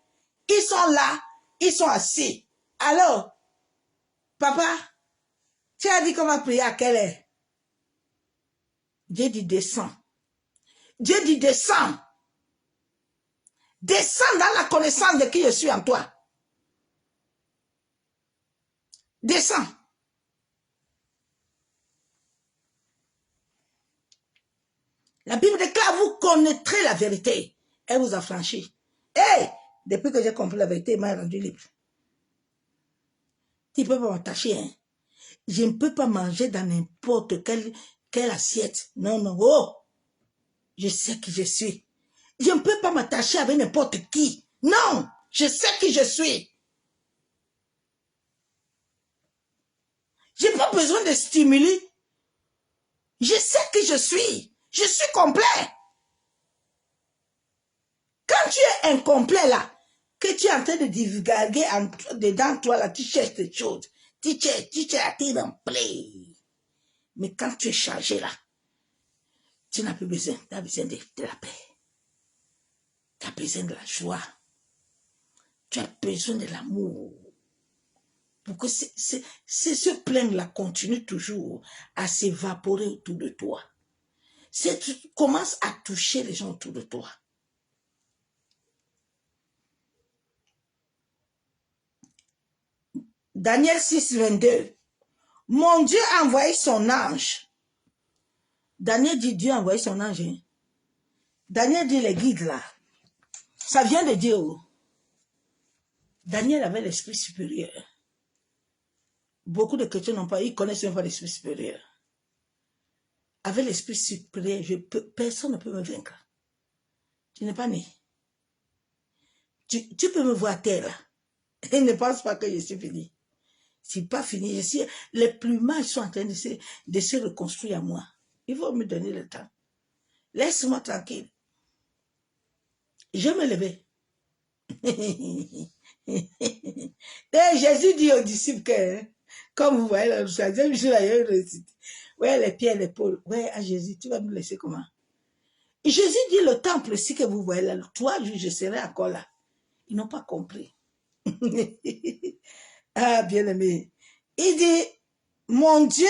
Speaker 1: Ils sont là, ils sont assis. Alors, papa, tu as dit qu'on va prier à quelle heure? Dieu dit descends. Dieu dit descends. Descends dans la connaissance de qui je suis en toi. Descends. La Bible déclare, vous connaîtrez la vérité. Elle vous a franchi. Hey, depuis que j'ai compris la vérité, il m'a rendu libre. Tu ne peux pas m'attacher. Hein? Je ne peux pas manger dans n'importe quelle assiette. Non, non. Oh, je sais qui je suis. Je ne peux pas m'attacher avec n'importe qui. Non, je sais qui je suis. Je n'ai pas besoin de stimuli. Je sais qui je suis. Je suis complet. Quand tu es incomplet là, que tu es en train de divulguer dedans toi là, tu cherches des choses. Tu cherches à te remplir. Mais quand tu es chargé là, tu n'as plus besoin. Tu as besoin de la paix. Tu as besoin de la joie. Tu as besoin de l'amour. Pour que ce plein-là continue toujours à s'évaporer autour de toi. Tu commences à toucher les gens autour de toi. Daniel 6, 22. Mon Dieu a envoyé son ange. Daniel dit Dieu a envoyé son ange. Hein? Daniel dit les guides là. Ça vient de Dieu. Daniel avait l'esprit supérieur. Beaucoup de chrétiens n'ont pas, ils connaissent même pas l'esprit supérieur. Avec l'esprit supérieur, personne ne peut me vaincre. Tu n'es pas né. Tu peux me voir terre là. Et ne pense pas que je suis fini. Je ne suis pas fini. Les plumages sont en train de se reconstruire à moi. Il faut me donner le temps. Laisse-moi tranquille. Je me lever. Et Jésus dit aux disciples que, comme vous voyez la troisième jour, ouais, les pieds, l'épaule. Ouais, à Jésus, tu vas me laisser comment? Jésus dit le temple aussi que vous voyez là, 3 jours, je serai encore là. Ils n'ont pas compris. Ah, bien aimé. Il dit, mon Dieu.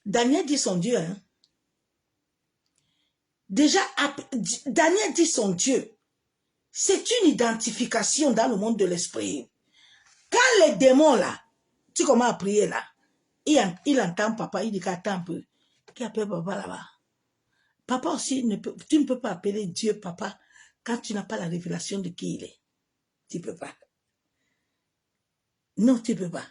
Speaker 1: Daniel dit son Dieu. Hein? Déjà, Daniel dit son Dieu. C'est une identification dans le monde de l'esprit. Quand les démons là, tu commences à prier là, il entend papa, il dit qu'attends un peu. Qui appelle papa là-bas? Papa aussi, tu ne peux pas appeler Dieu papa quand tu n'as pas la révélation de qui il est. Tu ne peux pas. Non, tu ne peux pas.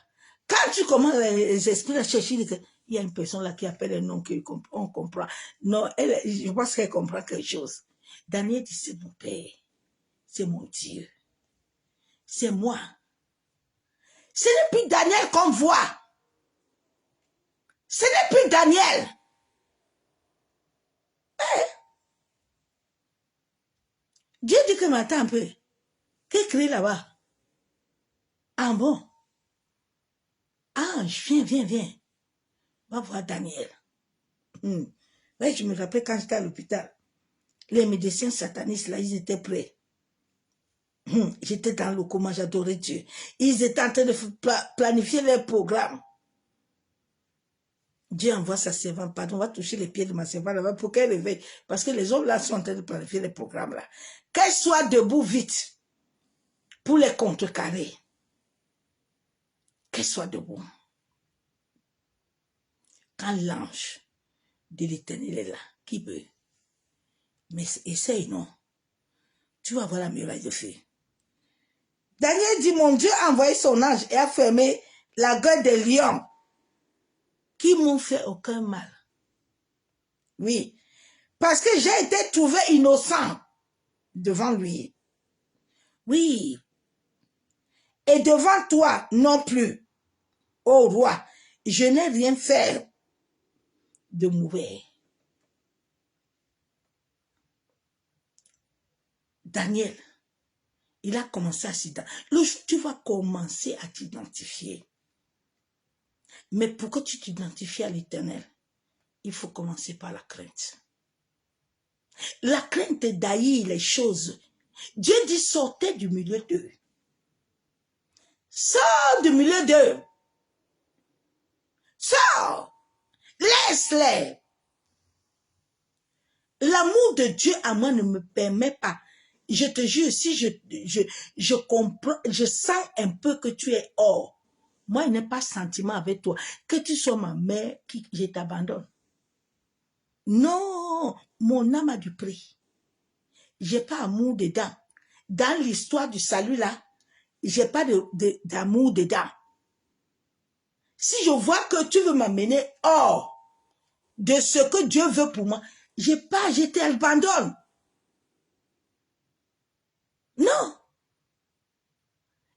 Speaker 1: Quand tu commences les esprits à chercher, il y a une personne là qui appelle un nom qu'on comprend. Non, je pense qu'elle comprend quelque chose. Daniel dit, c'est mon Père, c'est mon Dieu, c'est moi. Ce n'est plus Daniel qu'on voit. Ce n'est plus Daniel. Dieu dit que m'attends un peu. Qui écrit là-bas? Ah bon? Ah, viens. Va voir Daniel. Ouais, je me rappelle quand j'étais à l'hôpital. Les médecins satanistes, là, ils étaient prêts. J'étais dans le coma, j'adorais Dieu. Ils étaient en train de planifier leur programme. Dieu envoie sa servante, pardon, on va toucher les pieds de ma servante là-bas pour qu'elle réveille. Parce que les hommes là sont en train de planifier les programmes là. Qu'elle soit debout vite pour les contrecarrer. Qu'elle soit debout. Quand l'ange de l'Éternel est là, qui peut? Mais essaye, non? Tu vas voir la muraille de feu. Daniel dit, mon Dieu a envoyé son ange et a fermé la gueule des lions qui m'ont fait aucun mal. Oui, parce que j'ai été trouvé innocent devant lui. Oui, et devant toi non plus, ô roi, je n'ai rien fait de mauvais. Daniel, il a commencé à s'identifier. Tu vas commencer à t'identifier. Mais pour que tu t'identifies à l'Éternel, il faut commencer par la crainte. La crainte d'haïr les choses. Dieu dit sortez du milieu d'eux. Sors du milieu d'eux. Sors. Laisse-les. L'amour de Dieu à moi ne me permet pas. Je te jure, si je comprends, je sens un peu que tu es hors. Moi, il n'y a pas sentiment avec toi. Que tu sois ma mère, je t'abandonne. Non, mon âme a du prix. J'ai pas amour dedans. Dans l'histoire du salut là, j'ai pas d'amour dedans. Si je vois que tu veux m'amener hors de ce que Dieu veut pour moi, je t'abandonne. Non.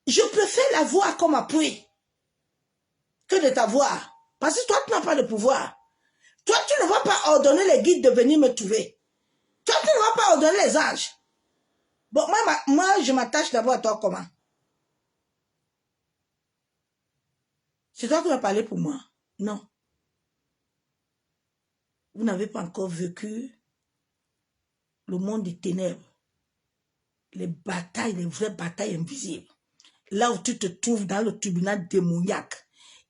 Speaker 1: Je préfère la voir comme appui que de t'avoir. Parce que toi, tu n'as pas de pouvoir. Toi, tu ne vas pas ordonner les guides de venir me trouver. Toi, tu ne vas pas ordonner les anges. Bon, moi je m'attache d'abord à toi comment? C'est toi qui vas parler pour moi. Non. Vous n'avez pas encore vécu le monde des ténèbres. Les batailles, les vraies batailles invisibles. Là où tu te trouves dans le tribunal démoniaque.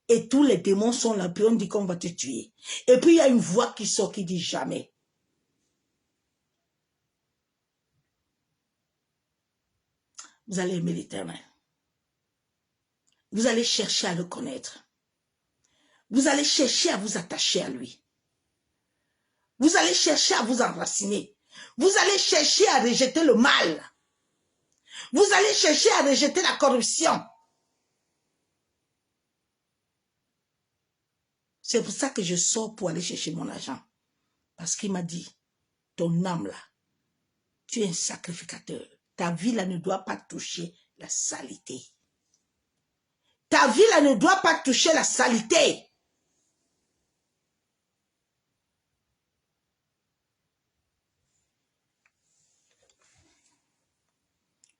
Speaker 1: Et tous les démons sont là, puis on dit qu'on va te tuer. Et puis il y a une voix qui sort qui dit jamais. Vous allez aimer l'Éternel. Vous allez chercher à le connaître. Vous allez chercher à vous attacher à lui. Vous allez chercher à vous enraciner. Vous allez chercher à rejeter le mal. Vous allez chercher à rejeter la corruption. C'est pour ça que je sors pour aller chercher mon argent. Parce qu'il m'a dit, ton âme là, tu es un sacrificateur. Ta vie là ne doit pas toucher la saleté. Ta vie là ne doit pas toucher la saleté.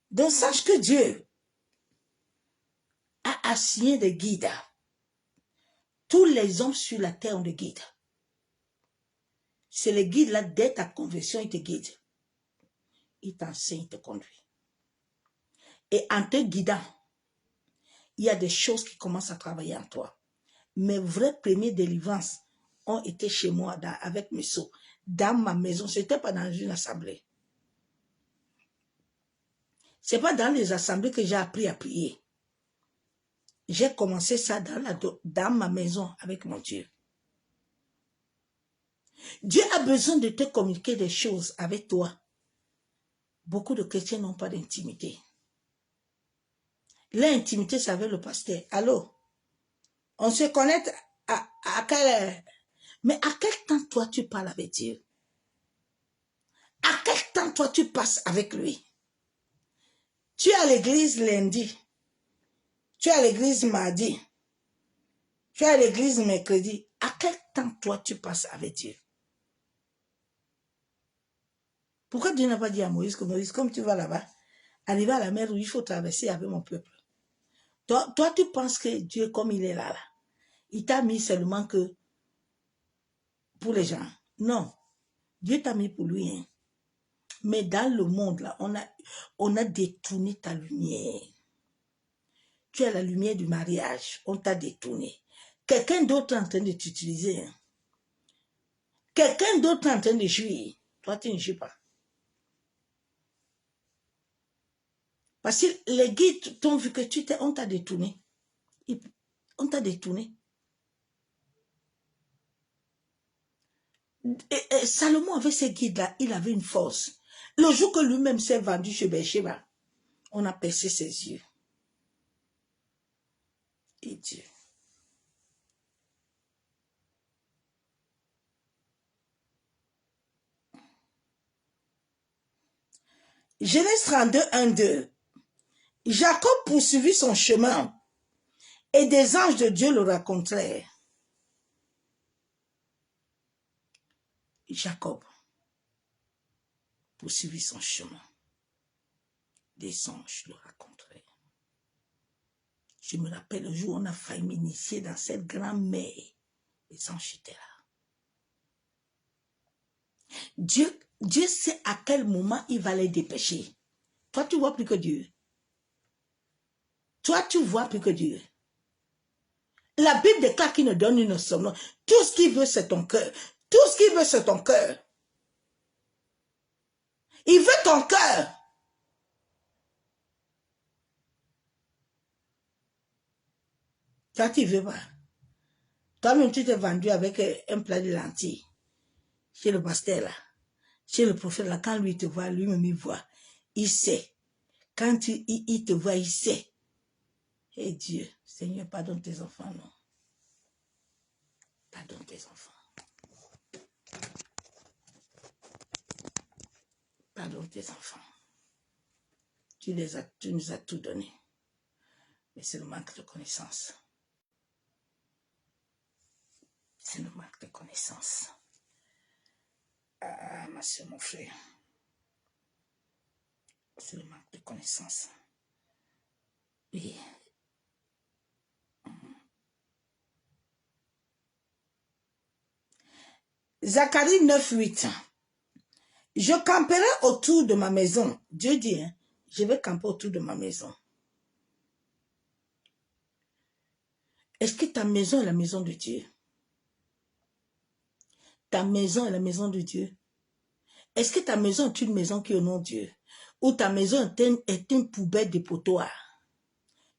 Speaker 1: Donc sache que Dieu a assigné des guides. Tous les hommes sur la terre ont des guides. C'est les guides là, dès ta conversion, ils te guident. Ils t'enseignent, ils te conduisent. Et en te guidant, il y a des choses qui commencent à travailler en toi. Mes vrais premiers délivrances ont été chez moi avec mes seaux, dans ma maison. Ce n'était pas dans une assemblée. Ce n'est pas dans les assemblées que j'ai appris à prier. J'ai commencé ça dans ma maison avec mon Dieu. Dieu a besoin de te communiquer des choses avec toi. Beaucoup de chrétiens n'ont pas d'intimité. L'intimité, c'est avec le pasteur. Allô? On se connecte à quelle heure? Mais à quel temps toi tu parles avec Dieu? À quel temps toi tu passes avec lui? Tu es à l'église lundi. Tu es à l'église mardi. Tu es à l'église mercredi. À quel temps toi tu passes avec Dieu? Pourquoi Dieu n'a pas dit à Moïse que Moïse, comme tu vas là-bas, arriver à la mer où il faut traverser avec mon peuple? Toi, tu penses que Dieu, comme il est là, il t'a mis seulement que pour les gens. Non. Dieu t'a mis pour lui. Hein. Mais dans le monde, là, on a détourné ta lumière. Tu es la lumière du mariage. On t'a détourné. Quelqu'un d'autre est en train de t'utiliser. Hein. Quelqu'un d'autre est en train de jouir. Toi, tu ne joues pas. Parce que les guides t'ont vu que on t'a détourné. On t'a détourné. Et Salomon avait ces guides-là, il avait une force. Le jour que lui-même s'est vendu chez Bathsheba, on a percé ses yeux. Et Dieu. Genèse 32, 1, 2. Jacob poursuivit son chemin et des anges de Dieu le rencontrèrent. Jacob poursuivit son chemin. Des anges le rencontrèrent. Je me rappelle le jour où on a failli m'initier dans cette grande mer. Les anges étaient là. Dieu sait à quel moment il va les dépêcher. Toi, tu vois plus que Dieu. Toi, tu vois plus que Dieu. La Bible déclare qu'il ne donne une somme. Tout ce qu'il veut, c'est ton cœur. Tout ce qu'il veut, c'est ton cœur. Il veut ton cœur. Toi, tu ne veux pas. Toi-même, tu t'es vendu avec un plat de lentilles. Chez le pasteur, là. Chez le prophète, là. Quand lui te voit, lui-même, il voit. Il sait. Quand il te voit, il sait. Et Dieu, Seigneur, pardonne tes enfants, non. Pardonne tes enfants. Pardonne tes enfants. Tu nous as tout donné. Mais c'est le manque de connaissance. C'est le manque de connaissance. Ah, ma soeur, mon frère. C'est le manque de connaissance. Oui. Zacharie 9, 8. Je camperai autour de ma maison. Dieu dit, hein, je vais camper autour de ma maison. Est-ce que ta maison est la maison de Dieu? Ta maison est la maison de Dieu? Est-ce que ta maison est une maison qui honore Dieu? Ou ta maison est une poubelle dépotoir?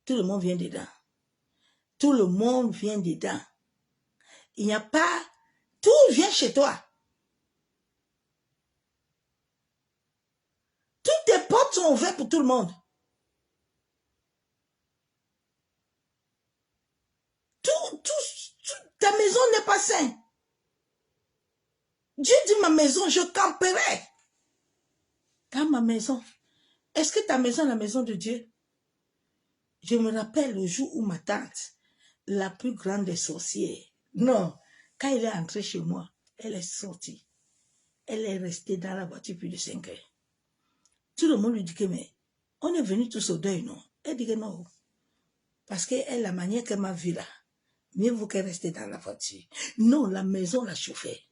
Speaker 1: Tout le monde vient dedans. tout le monde vient dedans. Il n'y a pas, tout vient chez toi. Toutes tes portes sont ouvertes pour tout le monde. Ta maison n'est pas saine. Dieu dit ma maison, je camperai dans ma maison. Est-ce que ta maison est la maison de Dieu? Je me rappelle le jour où ma tante, la plus grande des sorcières, non, quand elle est entrée chez moi, elle est sortie. Elle est restée dans la voiture plus de 5 heures. Tout le monde lui dit que, mais on est venu tous au deuil, non? Elle dit que non. Parce que elle, la manière qu'elle m'a vue là, mieux vaut qu'elle reste dans la voiture. Non, la maison l'a chauffée.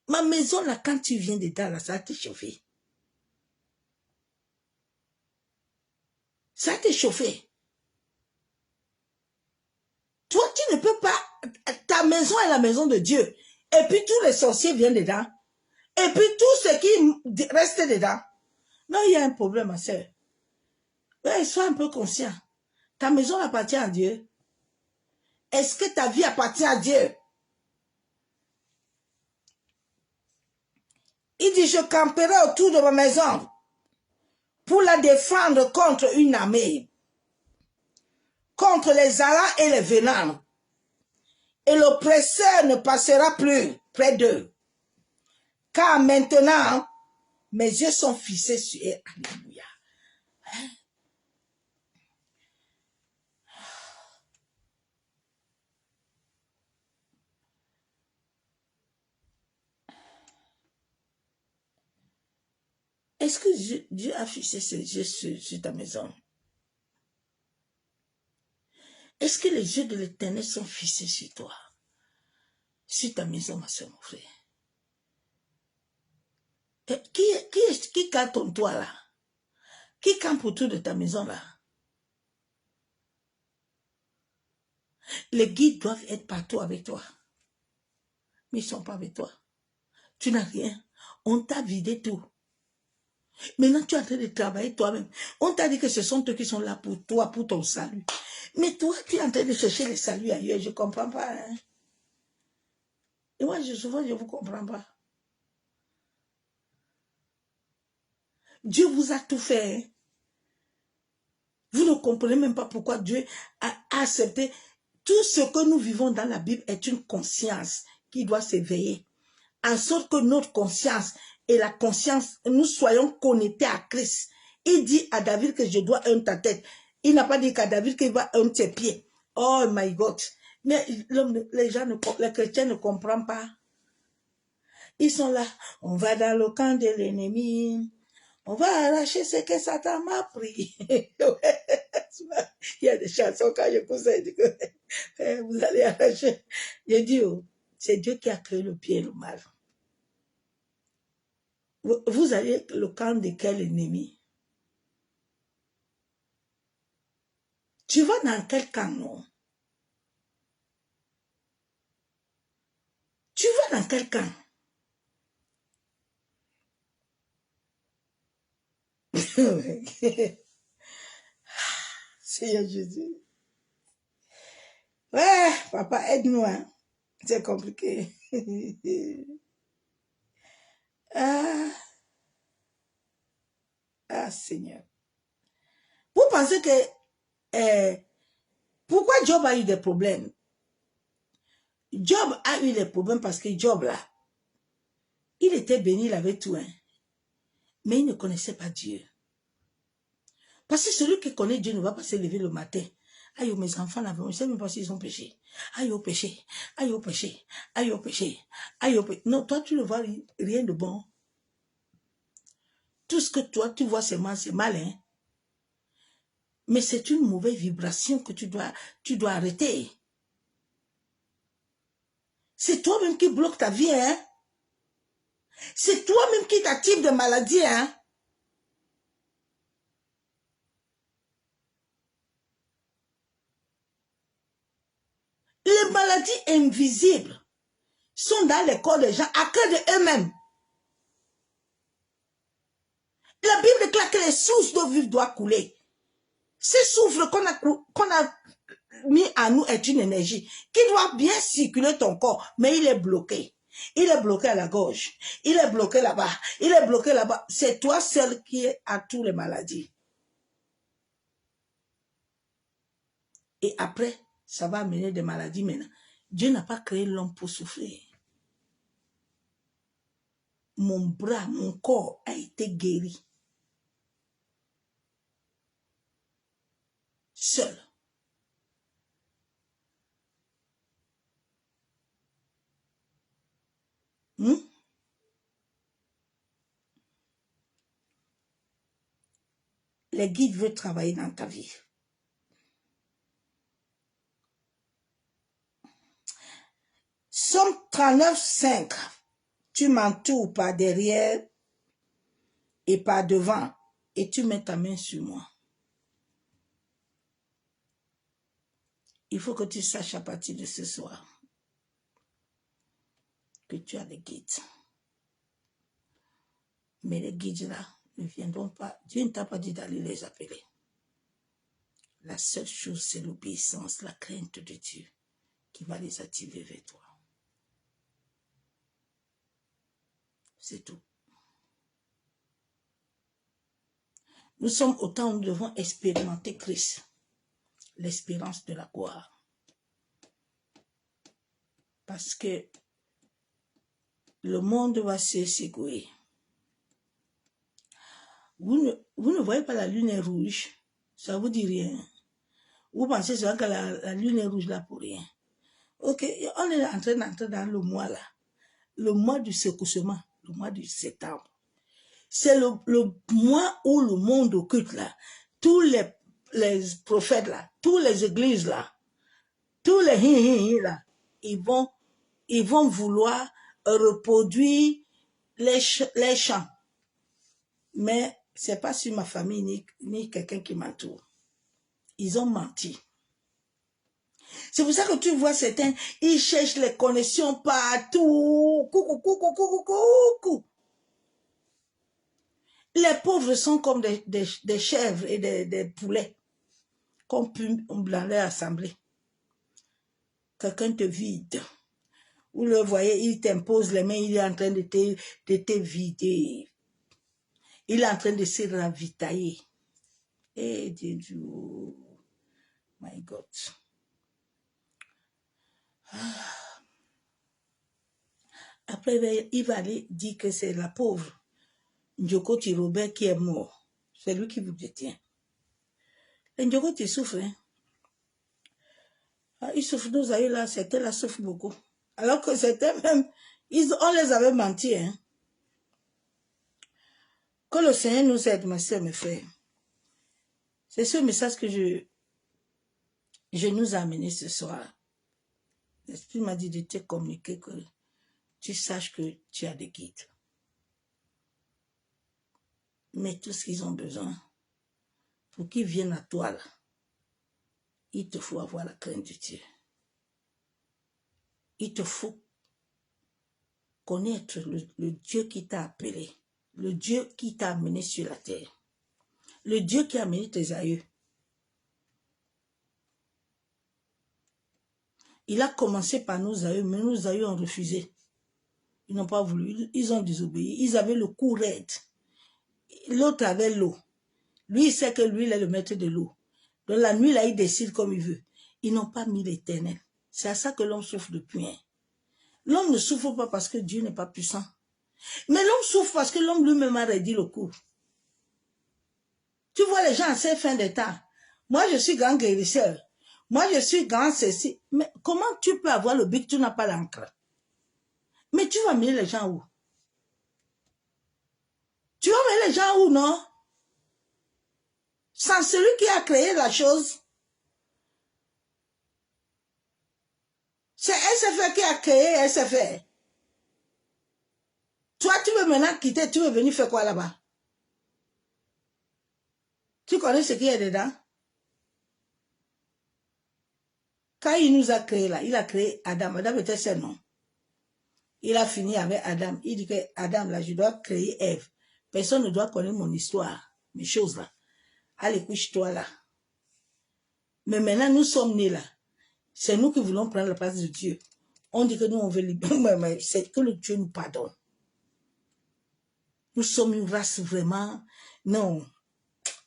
Speaker 1: Ma maison là, quand tu viens dedans là, ça a été chauffé. Ça a été chauffé. Toi, tu ne peux pas, ta maison est la maison de Dieu. Et puis tous les sorciers viennent dedans. Et puis tous ceux qui restent dedans. Non, il y a un problème, ma soeur. Ouais, sois un peu conscient. Ta maison appartient à Dieu. Est-ce que ta vie appartient à Dieu? Il dit, je camperai autour de ma maison pour la défendre contre une armée, contre les alas et les venants. Et l'oppresseur ne passera plus près d'eux. Car maintenant, mes yeux sont fixés sur eux. Alléluia. Est-ce que Dieu a fixé ses yeux sur ta maison? Est-ce que les yeux de l'Éternel sont fixés sur toi? Sur ta maison, ma soeur, mon frère? Et qui campe ton toit là? Qui campe autour de ta maison là? Les guides doivent être partout avec toi. Mais ils ne sont pas avec toi. Tu n'as rien. On t'a vidé tout. Maintenant, tu es en train de travailler toi-même. On t'a dit que ce sont eux qui sont là pour toi, pour ton salut. Mais toi, tu es en train de chercher le salut ailleurs. Je ne comprends pas. Hein? Et moi, souvent, je ne vous comprends pas. Dieu vous a tout fait. Hein? Vous ne comprenez même pas pourquoi Dieu a accepté. Tout ce que nous vivons dans la Bible est une conscience qui doit s'éveiller. En sorte que notre conscience et la conscience, nous soyons connectés à Christ. Il dit à David que je dois un ta tête. Il n'a pas dit qu'à David qu'il va un tes pieds. Oh my God. Mais les chrétiens ne comprennent pas. Ils sont là. On va dans le camp de l'ennemi. On va arracher ce que Satan m'a pris. Il y a des chansons quand je pousse, je dis que vous allez arracher. Je dis, oh, c'est Dieu qui a créé le bien et le mal. Vous allez le camp de quel ennemi? Tu vas dans quel camp, non? Tu vas dans quel camp? Seigneur Jésus. Ouais, papa, aide-nous, hein. C'est compliqué. Seigneur. Vous pensez que pourquoi Job a eu des problèmes? Job a eu des problèmes parce que Job là, il était béni, il avait tout, hein. Mais il ne connaissait pas Dieu. Parce que celui qui connaît Dieu ne va pas se lever le matin. Aïe, mes enfants là, je ne sais même pas s'ils ont péché. Aïe, au péché, aïe, au péché, aïe, au péché, aïe, au péché. Non, toi, tu ne vois rien de bon. Tout ce que toi, tu vois, c'est mal, hein. Mais c'est une mauvaise vibration que tu dois arrêter. C'est toi-même qui bloque ta vie, hein. C'est toi-même qui t'active de maladies, hein. Les maladies invisibles sont dans les corps des gens à cause d'eux-mêmes. La Bible déclare que les sources d'eau vive doivent couler. Ce souffle qu'on a mis à nous est une énergie qui doit bien circuler ton corps, mais il est bloqué. Il est bloqué à la gorge. Il est bloqué là-bas. Il est bloqué là-bas. C'est toi seul qui as toutes les maladies. Et après, ça va amener des maladies maintenant. Dieu n'a pas créé l'homme pour souffrir. Mon bras, mon corps a été guéri. Seul. Les guides veulent travailler dans ta vie. Somme 39, 5. Tu m'entoures par derrière et par devant et tu mets ta main sur moi. Il faut que tu saches à partir de ce soir que tu as des guides. Mais les guides là ne viendront pas. Dieu ne t'a pas dit d'aller les appeler. La seule chose, c'est l'obéissance, la crainte de Dieu qui va les attirer vers toi. C'est tout. Nous sommes au temps où nous devons expérimenter Christ, l'espérance de la gloire. Parce que le monde va se secouer. Vous ne voyez pas la lune est rouge, ça vous dit rien. Vous pensez souvent que la lune est rouge là pour rien. Ok, on est en train d'entrer dans le mois là. Le mois du secoussement, le mois du septembre. C'est le mois où le monde occulte là. Tous les prophètes là, toutes les églises là, tous les hi là, ils vont vouloir reproduire les chants. Mais c'est pas sur ma famille ni quelqu'un qui m'entoure. Ils ont menti. C'est pour ça que tu vois certains, ils cherchent les connexions partout. Coucou. Les pauvres sont comme des chèvres et des poulets qu'on pue dans leur assemblée. Quelqu'un te vide. Vous le voyez, il t'impose les mains, il est en train de te vider. Il est en train de se ravitailler. Eh Dieu, my God. Après, il va aller dire que c'est la pauvre Njokoti Robert qui est mort. C'est lui qui vous détient. Et Njokoti souffre. Hein? Ah, il souffre, nos aïeux là, c'était là, souffre beaucoup. Alors que c'était même, on les avait menti. Hein? Que le Seigneur nous aide, ma soeur, mes frères. C'est ce message que je nous ai amené ce soir. L'Esprit m'a dit de te communiquer que tu saches que tu as des guides. Mais tout ce qu'ils ont besoin, pour qu'ils viennent à toi, là, il te faut avoir la crainte de Dieu. Il te faut connaître le Dieu qui t'a appelé, le Dieu qui t'a amené sur la terre, le Dieu qui a amené tes aïeux. Il a commencé par nos aïeux, mais nos aïeux ont refusé. Ils n'ont pas voulu, ils ont désobéi. Ils avaient le cou raide. L'autre avait l'eau. Lui, il sait que lui, il est le maître de l'eau. Donc la nuit, là, il décide comme il veut. Ils n'ont pas mis l'Éternel. C'est à ça que l'homme souffre depuis. Hein. L'homme ne souffre pas parce que Dieu n'est pas puissant. Mais l'homme souffre parce que l'homme lui-même a réduit le coup. Tu vois les gens à ces fins de temps. Moi, je suis grand guérisseur. Moi, je suis grand ceci. Mais comment tu peux avoir le but que tu n'as pas l'encre? Mais tu vas mener les gens où? Tu vas mener les gens où, non? Sans celui qui a créé la chose. C'est SFR qui a créé SFR. Toi, tu veux maintenant quitter, tu veux venir faire quoi là-bas? Tu connais ce qu'il y a dedans? Quand il nous a créé là, il a créé Adam. Adam était son nom. Il a fini avec Adam. Il dit que Adam, là, je dois créer Ève. Personne ne doit connaître mon histoire, mes choses là. Allez, couche-toi là. Mais maintenant, nous sommes nés là. C'est nous qui voulons prendre la place de Dieu. On dit que nous, on veut libérer, mais c'est que le Dieu nous pardonne. Nous sommes une race vraiment... Non,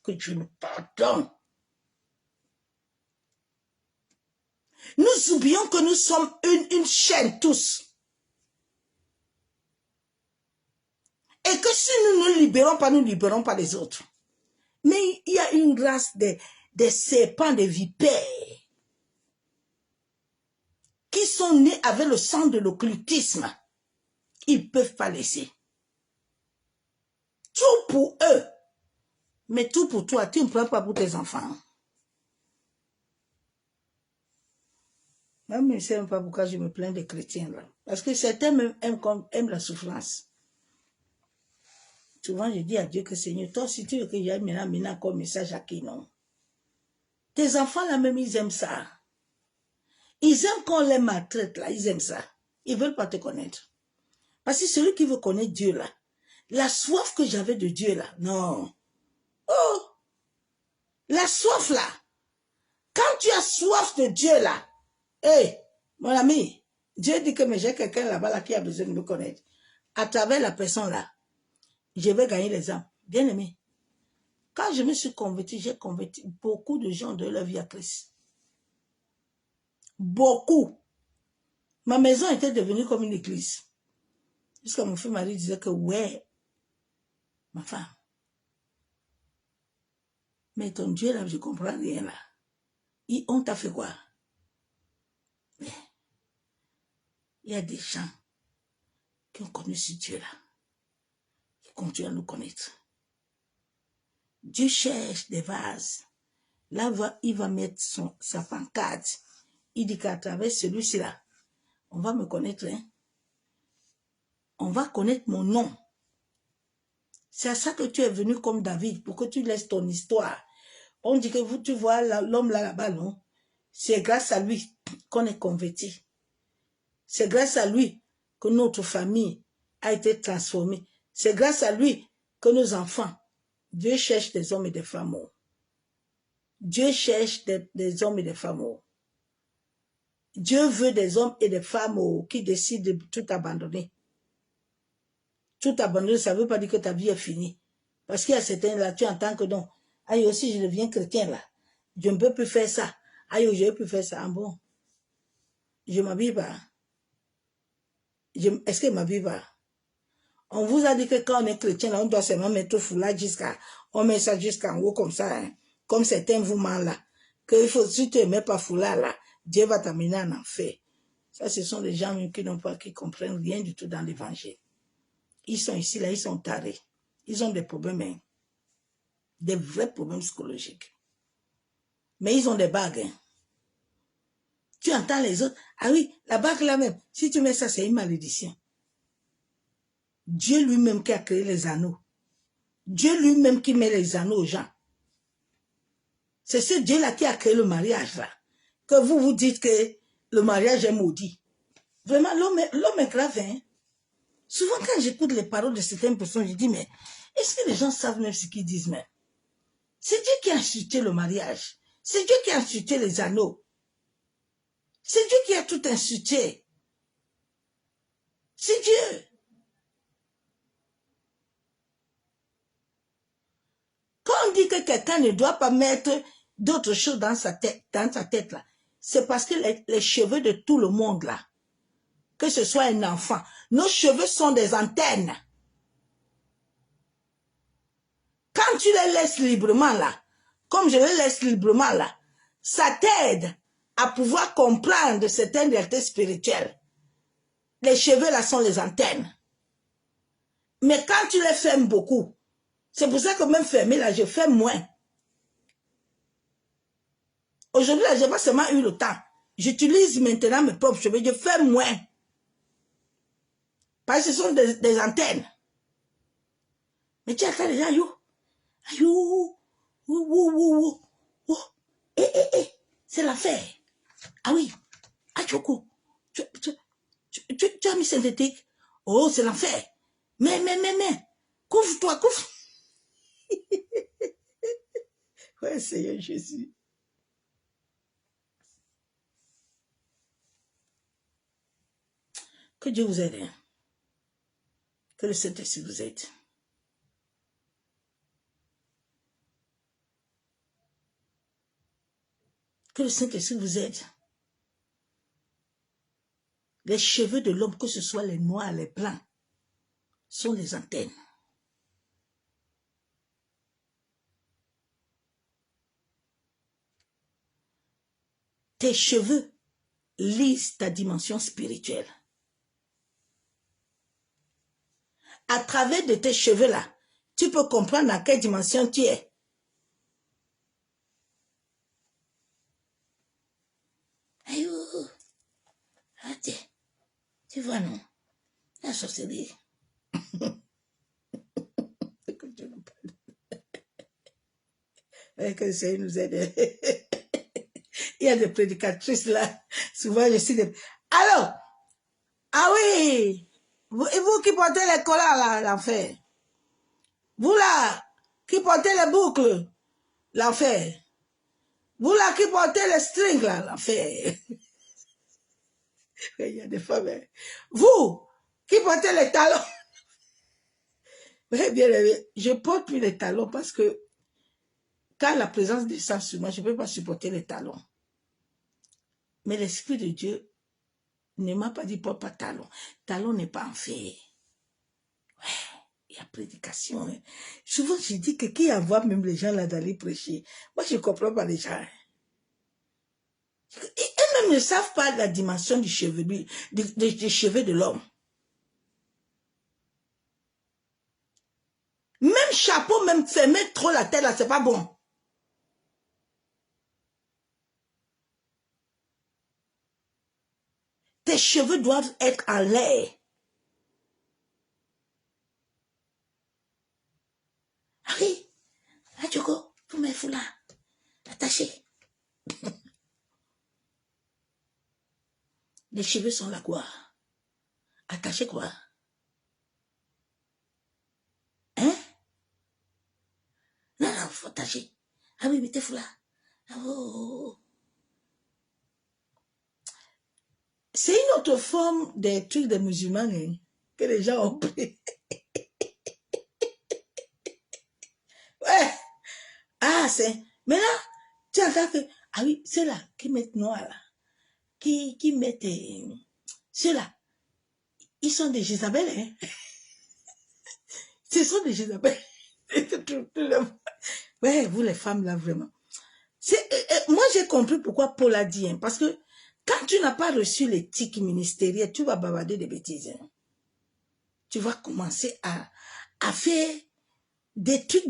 Speaker 1: que Dieu nous pardonne. Nous oublions que nous sommes une chaîne tous. Et que si nous ne libérons pas, nous ne libérons pas les autres. Mais il y a une race des serpents, des vipères, qui sont nés avec le sang de l'occultisme. Ils ne peuvent pas laisser. Tout pour eux. Mais tout pour toi, tu ne prends pas pour tes enfants. Même je ne sais même pas pourquoi je me plains des chrétiens là. Parce que certains même aiment la souffrance. Souvent, je dis à Dieu que Seigneur, toi, si tu veux que j'aille maintenant comme message à qui non. Tes enfants là même, ils aiment ça. Ils aiment qu'on les maltraite là, ils aiment ça. Ils ne veulent pas te connaître. Parce que celui qui veut connaître Dieu là, la soif que j'avais de Dieu là, non. Oh, la soif là. Quand tu as soif de Dieu là, hé, mon ami, Dieu dit que j'ai quelqu'un là-bas là qui a besoin de me connaître. À travers la personne là, je vais gagner les âmes. Bien aimé. Quand je me suis converti, j'ai converti beaucoup de gens de leur vie à Christ. Beaucoup. Ma maison était devenue comme une église. Jusqu'à mon fils mari disait que ouais, ma femme. Mais ton Dieu là, je ne comprends rien là. On t'a fait quoi? Mais il y a des gens qui ont connu ce Dieu là. Qui continuent à nous connaître. Dieu cherche des vases. Là, il va mettre sa pancarte. Il dit qu'à travers celui-ci là, on va me connaître. Hein? On va connaître mon nom. C'est à ça que tu es venu comme David, pour que tu laisses ton histoire. On dit que tu vois l'homme là-bas, non? C'est grâce à lui qu'on est converti. C'est grâce à lui que notre famille a été transformée. C'est grâce à lui que nos enfants, Dieu cherche des hommes et des femmes. Dieu cherche des hommes et des femmes. Dieu veut des hommes et des femmes qui décident de tout abandonner. Tout abandonner, ça ne veut pas dire que ta vie est finie. Parce qu'il y a certains là, tu entends que non. Aïe, aussi, je deviens chrétien là. Je ne peux plus faire ça. Aïe, je ne peux plus faire ça. Ah bon. Je ne m'habille pas. Est-ce que je ne m'habille pas? On vous a dit que quand on est chrétien, là, on doit seulement mettre foulard jusqu'à. On met ça jusqu'en haut comme ça. Hein, comme certains vous mentent là. Que si tu ne mets pas foulard là, Dieu va t'amener en enfer. Ça, ce sont des gens qui comprennent rien du tout dans l'évangile. Ils sont ici, là, ils sont tarés. Ils ont des problèmes, hein, des vrais problèmes psychologiques. Mais ils ont des bagues. Hein. Tu entends les autres. Ah oui, la bague là même, si tu mets ça, c'est une malédiction. Dieu lui-même qui a créé les anneaux. Dieu lui-même qui met les anneaux aux gens. C'est ce Dieu-là qui a créé le mariage là. Que vous vous dites que le mariage est maudit. Vraiment, l'homme est grave. Hein? Souvent, quand j'écoute les paroles de certaines personnes, je dis, mais est-ce que les gens savent même ce qu'ils disent même? C'est Dieu qui a institué le mariage. C'est Dieu qui a institué les anneaux. C'est Dieu qui a tout institué. C'est Dieu. Quand on dit que quelqu'un ne doit pas mettre d'autres choses dans sa tête là, c'est parce que les cheveux de tout le monde là, que ce soit un enfant, nos cheveux sont des antennes. Quand tu les laisses librement là, comme je les laisse librement là, ça t'aide à pouvoir comprendre certaines réalités spirituelles. Les cheveux là sont les antennes. Mais quand tu les fermes beaucoup, c'est pour ça que même fermé là, je ferme moins. Aujourd'hui là, je n'ai pas seulement eu le temps. J'utilise maintenant mes propres cheveux, je ferme moins. Parce que ce sont des antennes. Mais tu as quand les gens, c'est l'affaire. Ah oui, ah Choco, tu as mis synthétique. Oh, c'est l'enfer. Mais, couvre-toi, couvre. Ouais, Seigneur Jésus. Que Dieu vous aide. Hein. Que le Saint-Esprit vous aide. Que le Saint-Esprit vous aide. Les cheveux de l'homme, que ce soit les noirs, les blancs, sont les antennes. Tes cheveux lisent ta dimension spirituelle. À travers de tes cheveux-là, tu peux comprendre à quelle dimension tu es. Aïe, ah, tiens, tu vois, non? La sorcellerie. Que Dieu nous parle. Que le Seigneur nous aide. Il y a des prédicatrices là. Souvent, je suis des... Alors, ah oui, vous qui portez les collants là, l'enfer. Vous là, qui portez les boucles, l'enfer. Vous là qui portez les strings là, l'enfer. Il y a des femmes. Hein. Vous qui portez les talons. Bien aimé, je porte plus les talons parce que quand la présence descend sur moi, je ne peux pas supporter les talons. Mais l'Esprit de Dieu ne m'a pas dit porte pas talons. Talon n'est pas en fer. Ouais, il y a prédication. Hein. Souvent, je dis que qui envoie même les gens là d'aller prêcher. Moi, je ne comprends pas les gens. Hein. Eux-mêmes ne savent pas la dimension du cheveu, des cheveux de l'homme. Même chapeau, même fermer trop la tête là, c'est pas bon. Tes cheveux doivent être en l'air. Ah oui, là, Djoko, tous mes foulards, attachés. Les cheveux sont là quoi? Attachés quoi? Hein? Non, non, faut attacher. Ah oui, mais tes foulards. Ah, oh. C'est une autre forme des trucs des musulmans hein, que les gens ont pris. Ouais. Ah, c'est... Mais là, tu entends que... Ah oui, ceux-là qui mettent noir là, qui mettent... ceux-là, ils sont des Jézabel, hein. Ce sont des Jézabel. Ouais, vous les femmes là, vraiment. Moi, j'ai compris pourquoi Paul a dit, hein, parce que quand tu n'as pas reçu l'éthique ministérielle, tu vas bavarder des bêtises. Hein. Tu vas commencer à faire des trucs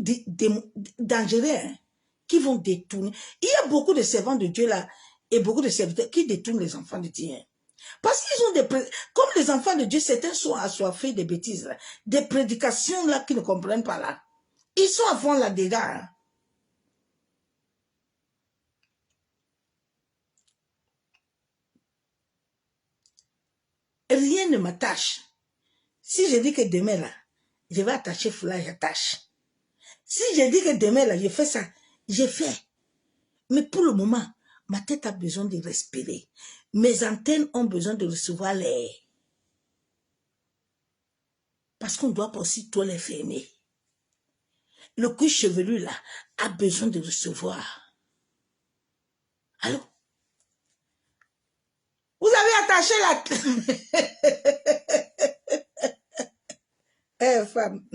Speaker 1: dangereux hein, qui vont détourner. Il y a beaucoup de servants de Dieu là et beaucoup de serviteurs qui détournent les enfants de Dieu. Hein. Parce qu'ils ont des... Comme les enfants de Dieu, certains sont assoiffés des bêtises, là, des prédications là qu'ils ne comprennent pas là. Ils sont à fond là-dedans. Hein. Rien ne m'attache. Si je dis que demain là, je vais attacher foulard, j'attache. Si je dis que demain là, je fais ça, je fais. Mais pour le moment, ma tête a besoin de respirer. Mes antennes ont besoin de recevoir l'air. Parce qu'on doit pas aussi tout les fermer. Le cuir chevelu là a besoin de recevoir. Allô? Vous avez attaché la... Eh, femme.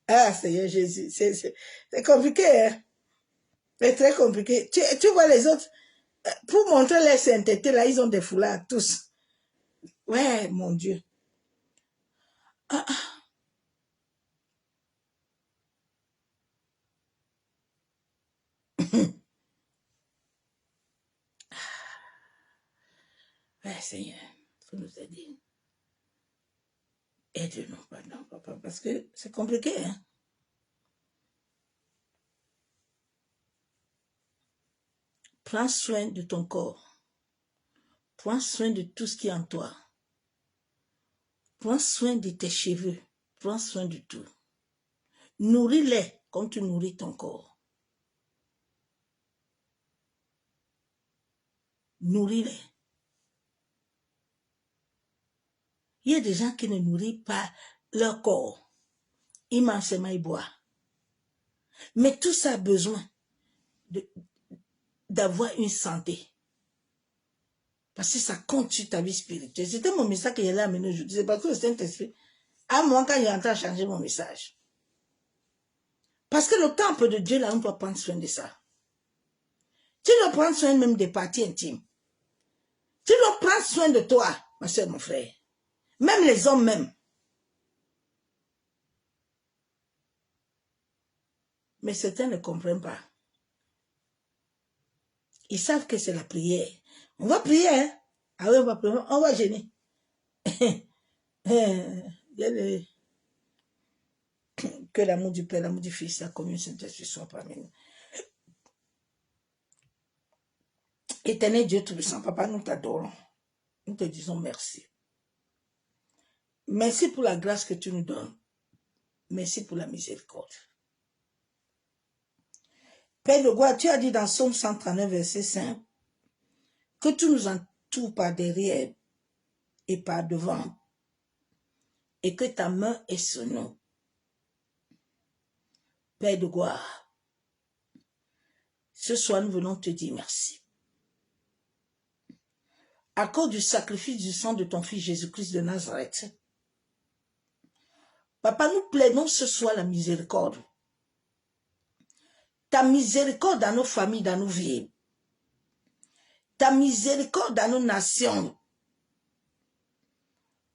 Speaker 1: Ah, Seigneur Jésus, c'est compliqué, hein? C'est très compliqué. Tu vois les autres, pour montrer leur sainteté, là, ils ont des foulards, tous. Ouais, mon Dieu. Ah, ah. Ouais, Seigneur, il faut nous aider. Aide-nous, pardon, papa, parce que c'est compliqué, hein? Prends soin de ton corps. Prends soin de tout ce qui est en toi. Prends soin de tes cheveux. Prends soin de tout. Nourris-les comme tu nourris ton corps. Nourris-les. Il y a des gens qui ne nourrissent pas leur corps. Ils mangent seulement, ils boivent. Mais tout ça a besoin d'avoir une santé. Parce que ça compte sur ta vie spirituelle. C'était mon message qu'il y a amené aujourd'hui. C'est parce que le Saint-Esprit, à moi, quand il est en train de changer mon message. Parce que le temple de Dieu, là, on doit prendre soin de ça. Tu dois prendre soin même des parties intimes. Tu dois prendre soin de toi, ma soeur, mon frère. Même les hommes même. Mais certains ne comprennent pas. Ils savent que c'est la prière. On va prier, hein? Ah oui, on va prier, on va gêner. Que l'amour du Père, l'amour du Fils, la communion Saint-Esprit soit parmi nous. Éternel Dieu Tout-Puissant, Papa, nous t'adorons. Nous te disons merci. Merci pour la grâce que tu nous donnes. Merci pour la miséricorde. Père de gloire, tu as dit dans Psaume 139, verset 5, que tu nous entoures par derrière et par devant, et que ta main est sur nous. Père de gloire, ce soir nous venons te dire merci. À cause du sacrifice du sang de ton Fils Jésus-Christ de Nazareth, Papa, nous plaidons ce soir la miséricorde. Ta miséricorde dans nos familles, dans nos vies. Ta miséricorde dans nos nations.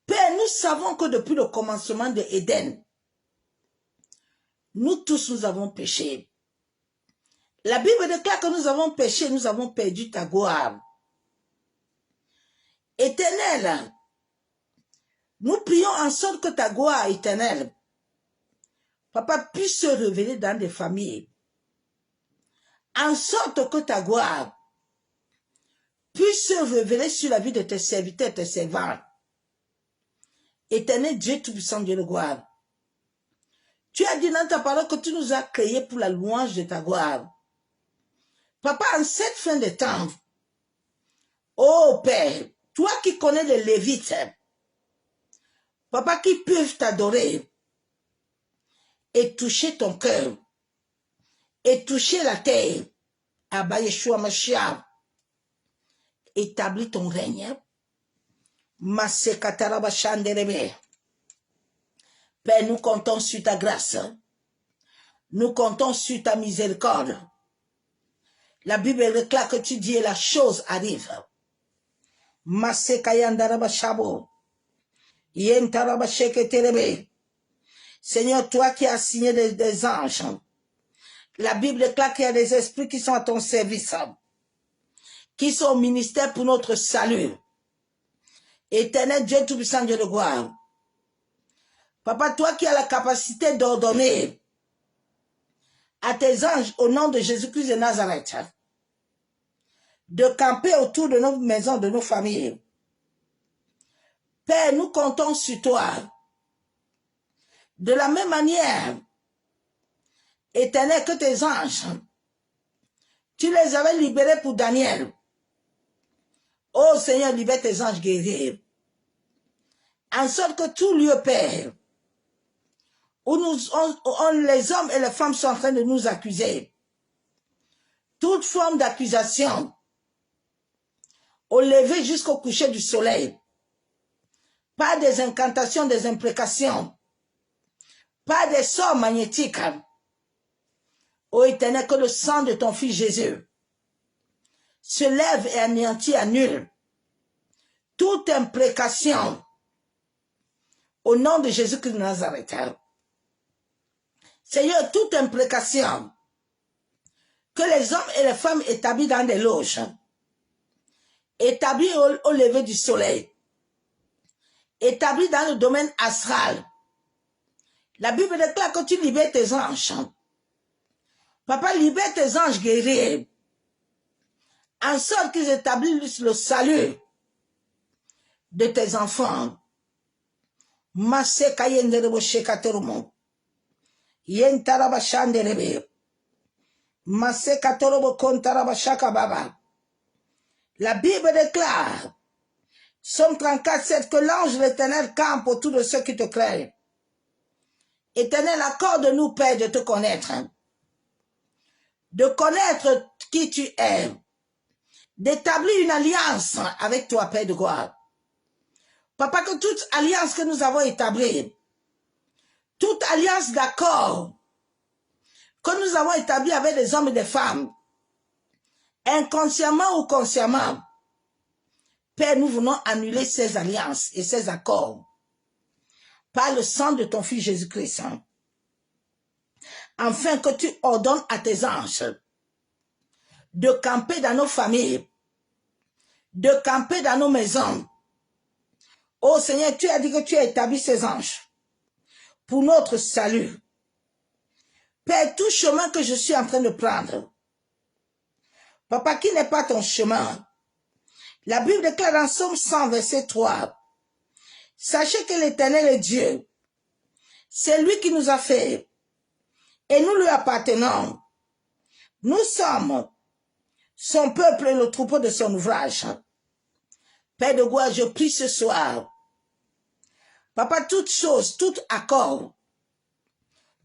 Speaker 1: Père, nous savons que depuis le commencement de Éden, nous tous nous avons péché. La Bible déclare que nous avons péché, nous avons perdu ta gloire. Éternel, nous prions en sorte que ta gloire éternelle, Papa, puisse se révéler dans des familles. En sorte que ta gloire puisse se révéler sur la vie de tes serviteurs, tes servants. Éternel Dieu Tout-Puissant, Dieu de gloire. Tu as dit dans ta parole que tu nous as créés pour la louange de ta gloire. Papa, en cette fin de temps, oh Père, toi qui connais les Lévites, Papa, qui peuvent t'adorer et toucher ton cœur et toucher la terre, Abba Yeshua Mashiach, établis ton règne. Masekataraba Shanderebe. Père, nous comptons sur ta grâce. Nous comptons sur ta miséricorde. La Bible déclare que tu dis et la chose arrive. Masekayandaraba Shabo. Yentaraba Sheketerebe. Seigneur, toi qui as signé des anges, la Bible déclare qu'il y a des esprits qui sont à ton service, qui sont au ministère pour notre salut. Éternel Dieu Tout-Puissant, Dieu de gloire. Papa, toi qui as la capacité d'ordonner à tes anges au nom de Jésus-Christ de Nazareth, de camper autour de nos maisons, de nos familles. Père, nous comptons sur toi. De la même manière, Éternel, que tes anges, tu les avais libérés pour Daniel. Oh Seigneur, libère tes anges guerriers. En sorte que tout lieu, Père, où les hommes et les femmes sont en train de nous accuser, toute forme d'accusation, au lever jusqu'au coucher du soleil, pas des incantations, des imprécations, pas des sorts magnétiques. Ô Éternel, que le sang de ton Fils Jésus se lève et anéantit, annule toute imprécation au nom de Jésus-Christ de Nazareth. Seigneur, toute imprécation que les hommes et les femmes établis dans des loges, établis au lever du soleil, établis dans le domaine astral, la Bible déclare que tu libères tes anges. Papa, libère tes anges guerriers, en sorte qu'ils établissent le salut de tes enfants. Maseka yenderebo shekaterumo. Yentaraba shanderebe. Maseka torobo kontaraba shakababa. La Bible déclare Psaume 34, 7, que l'ange de l'Éternel campe autour de ceux qui te craignent. Éternel, accorde-nous, Père, de te connaître. De connaître qui tu es. D'établir une alliance avec toi, Père de gloire. Papa, que toute alliance que nous avons établie, toute alliance d'accord que nous avons établie avec des hommes et des femmes, inconsciemment ou consciemment, Père, nous venons annuler ces alliances et ces accords par le sang de ton Fils Jésus-Christ, afin que tu ordonnes à tes anges de camper dans nos familles, de camper dans nos maisons. Oh Seigneur, tu as dit que tu as établi ces anges pour notre salut. Père, tout chemin que je suis en train de prendre, Papa, qui n'est pas ton chemin, la Bible déclare dans Psaume 100, verset 3, sachez que l'Éternel est Dieu, c'est lui qui nous a fait, et nous lui appartenons. Nous sommes son peuple et le troupeau de son ouvrage. Père de gloire, je prie ce soir, Papa, toute chose, tout accord,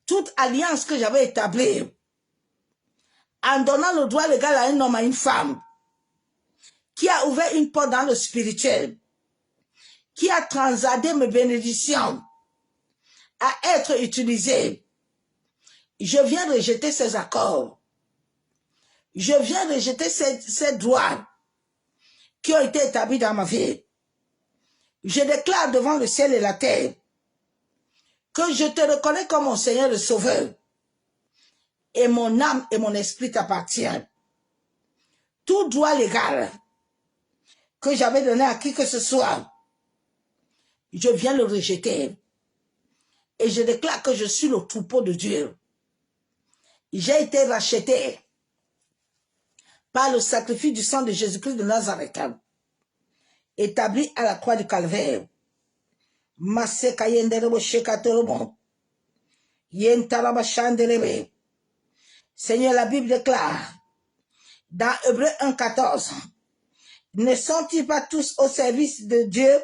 Speaker 1: toute alliance que j'avais établie, en donnant le droit légal à un homme, à une femme, qui a ouvert une porte dans le spirituel, qui a transcendé mes bénédictions à être utilisées. Je viens rejeter ces accords. Je viens rejeter ces droits qui ont été établis dans ma vie. Je déclare devant le ciel et la terre que je te reconnais comme mon Seigneur et Sauveur. Et mon âme et mon esprit t'appartiennent. Tout droit légal que j'avais donné à qui que ce soit, je viens le rejeter. Et je déclare que je suis le troupeau de Dieu. J'ai été racheté par le sacrifice du sang de Jésus-Christ de Nazareth, établi à la croix du Calvaire. Seigneur, la Bible déclare dans Hébreux 1,14, ne sont-ils pas tous au service de Dieu,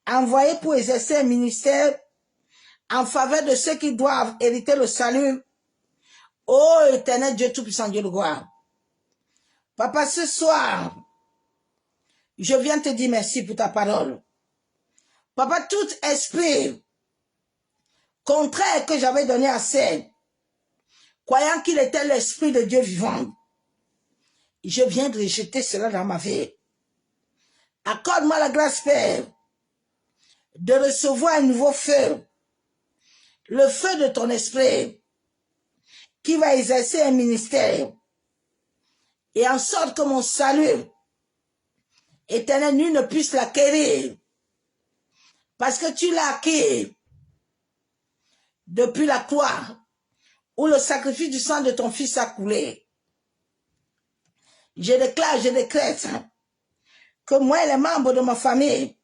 Speaker 1: envoyés pour exercer un ministère en faveur de ceux qui doivent hériter le salut? Ô éternel Dieu Tout-Puissant, Dieu de gloire. Papa, ce soir, je viens te dire merci pour ta parole. Papa, tout esprit contraire que j'avais donné à Seigneur, croyant qu'il était l'esprit de Dieu vivant, je viens de rejeter cela dans ma vie. Accorde-moi la grâce, Père, de recevoir un nouveau feu, le feu de ton esprit, qui va exercer un ministère, et en sorte que mon salut, éternel, nul ne puisse l'acquérir, parce que tu l'as acquis depuis la croix, où le sacrifice du sang de ton Fils a coulé. Je déclare, je décrète que moi et les membres de ma famille,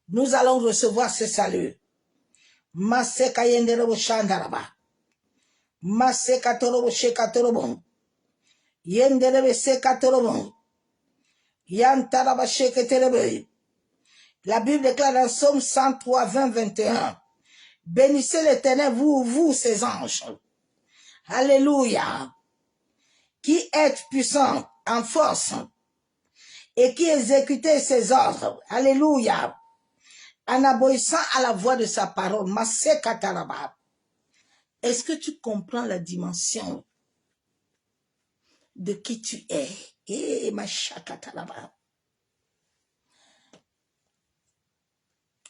Speaker 1: nous allons recevoir ce salut. Maseka yenderebo shandaraba. Maseka torobo shekatorobon. Yenderebe sekatorobon. Yantaraba sheketerebe. La Bible déclare dans Psaume 103, 20, 21. Bénissez l'Éternel, vous, ses anges. Alléluia. Qui êtes puissant en force et qui exécutez ses ordres. Alléluia. En obéissant à la voix de sa parole. Est-ce que tu comprends la dimension de qui tu es?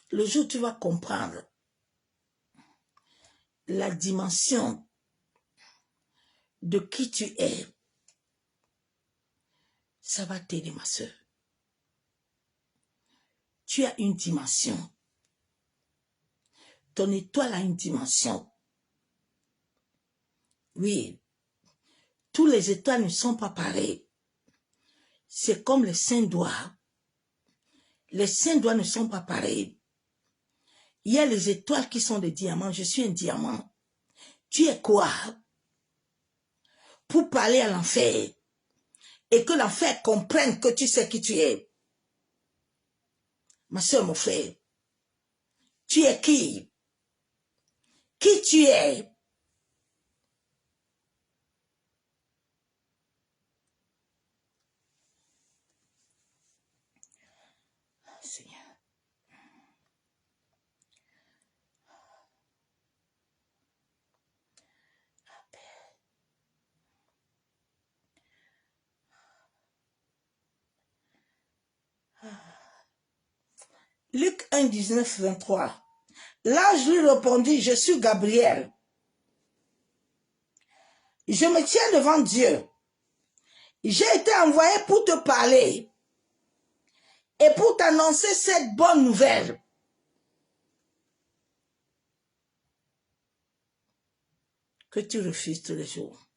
Speaker 1: Le jour où tu vas comprendre la dimension de qui tu es, ça va t'aider, ma soeur. Tu as une dimension. Ton étoile a une dimension. Oui. Tous les étoiles ne sont pas pareils. C'est comme les 5 doigts. Les 5 doigts ne sont pas pareils. Il y a les étoiles qui sont des diamants. Je suis un diamant. Tu es quoi? Pour parler à l'enfer. Et que l'enfer comprenne que tu sais qui tu es. Ma soeur, mon frère, tu es qui? Qui tu es? Seigneur. Luc 1, 19, 23. L'ange lui répondit, je suis Gabriel. Je me tiens devant Dieu. J'ai été envoyé pour te parler et pour t'annoncer cette bonne nouvelle. Que tu refuses tous les jours.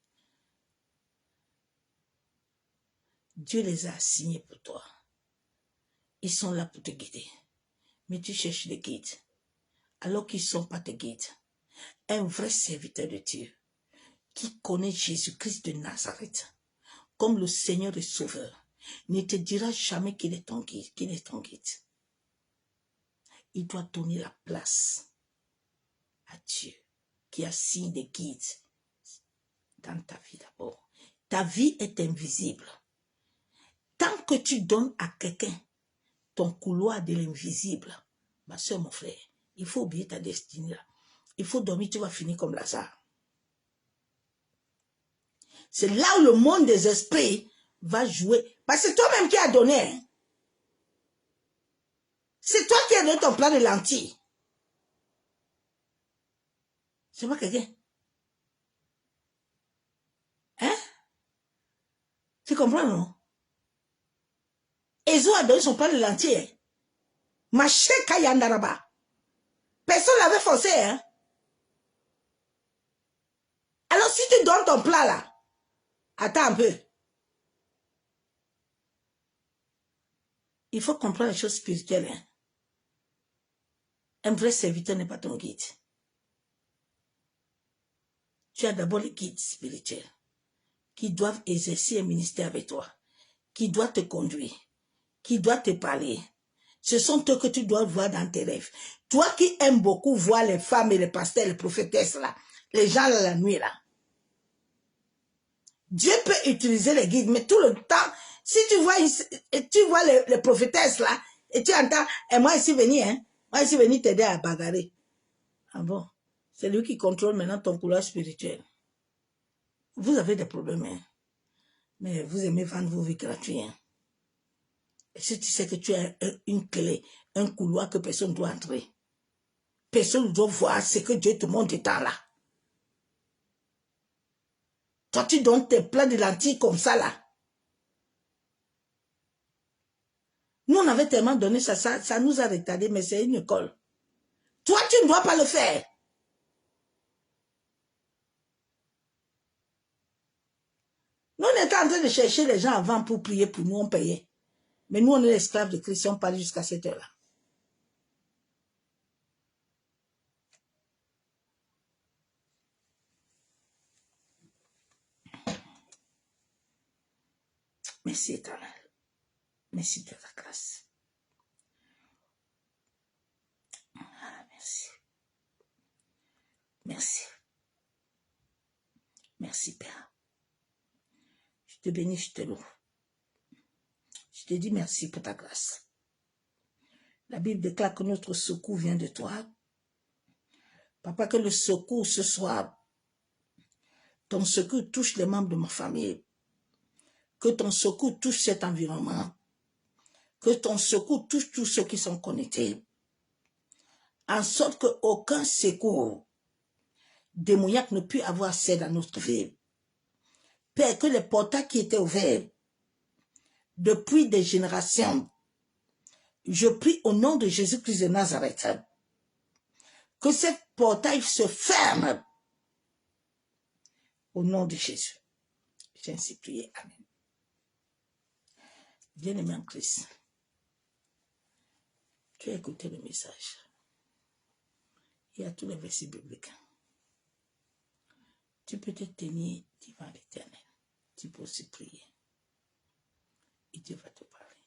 Speaker 1: Dieu les a assignés pour toi. Ils sont là pour te guider. Mais tu cherches des guides, alors qu'ils ne sont pas tes guides. Un vrai serviteur de Dieu, qui connaît Jésus-Christ de Nazareth, comme le Seigneur et Sauveur, ne te dira jamais qu'il est ton guide, qu'il est ton guide. Il doit donner la place à Dieu, qui assigne des guides dans ta vie d'abord. Ta vie est invisible. Tant que tu donnes à quelqu'un ton couloir de l'invisible, ma soeur, mon frère, il faut oublier ta destinée là. Il faut dormir, tu vas finir comme Lazare. C'est là où le monde des esprits va jouer. Parce que c'est toi-même qui as donné. Hein? C'est toi qui as donné ton plan de lentilles. C'est pas quelqu'un. Hein? Tu comprends, non? Ezo a donné son plan de lentilles. Maché Kayandaraba. Personne ne l'avait forcé. Hein? Alors si tu donnes ton plan là, attends un peu. Il faut comprendre les choses spirituelles. Hein? Un vrai serviteur n'est pas ton guide. Tu as d'abord les guides spirituels qui doivent exercer un ministère avec toi, qui doivent te conduire, qui doivent te parler. Ce sont eux que tu dois voir dans tes rêves. Toi qui aimes beaucoup voir les femmes et les pasteurs, les prophétesses là, les gens là, la nuit là. Dieu peut utiliser les guides, mais tout le temps, si tu vois les prophétesses là, et tu entends, et moi ici venir, hein, moi ici venir t'aider à bagarrer. Ah bon? C'est lui qui contrôle maintenant ton couloir spirituel. Vous avez des problèmes, hein? Mais vous aimez vendre vos vies gratuites. Hein? Et si tu sais que tu as une clé, un couloir que personne ne doit entrer, personne ne doit voir ce que Dieu te montre dedans là. Toi, tu donnes tes plats de lentilles comme ça là. Nous, on avait tellement donné ça nous a retardé, mais c'est une école. Toi, tu ne dois pas le faire. Nous, on était en train de chercher les gens avant pour prier pour nous, on payait. Mais nous, on est esclaves de Christ, on parle jusqu'à cette heure-là. Merci, Éternel. Merci de ta grâce. Ah, merci. Merci. Merci, Père. Je te bénis, je te loue. Je te dis merci pour ta grâce. La Bible déclare que notre secours vient de toi. Papa, que le secours ce soir, ton secours touche les membres de ma famille. Que ton secours touche cet environnement. Que ton secours touche tous ceux qui sont connectés. En sorte qu'aucun secours démoniaque ne puisse avoir accès dans notre vie. Père, que les portails qui étaient ouverts depuis des générations, je prie au nom de Jésus-Christ de Nazareth, que ce portail se ferme au nom de Jésus. J'ai ainsi prié. Amen. Bien-aimé en Christ, tu as écouté le message. Il y a tous les versets bibliques. Tu peux te tenir devant l'Éternel. Tu peux aussi prier. Et Dieu va te parler.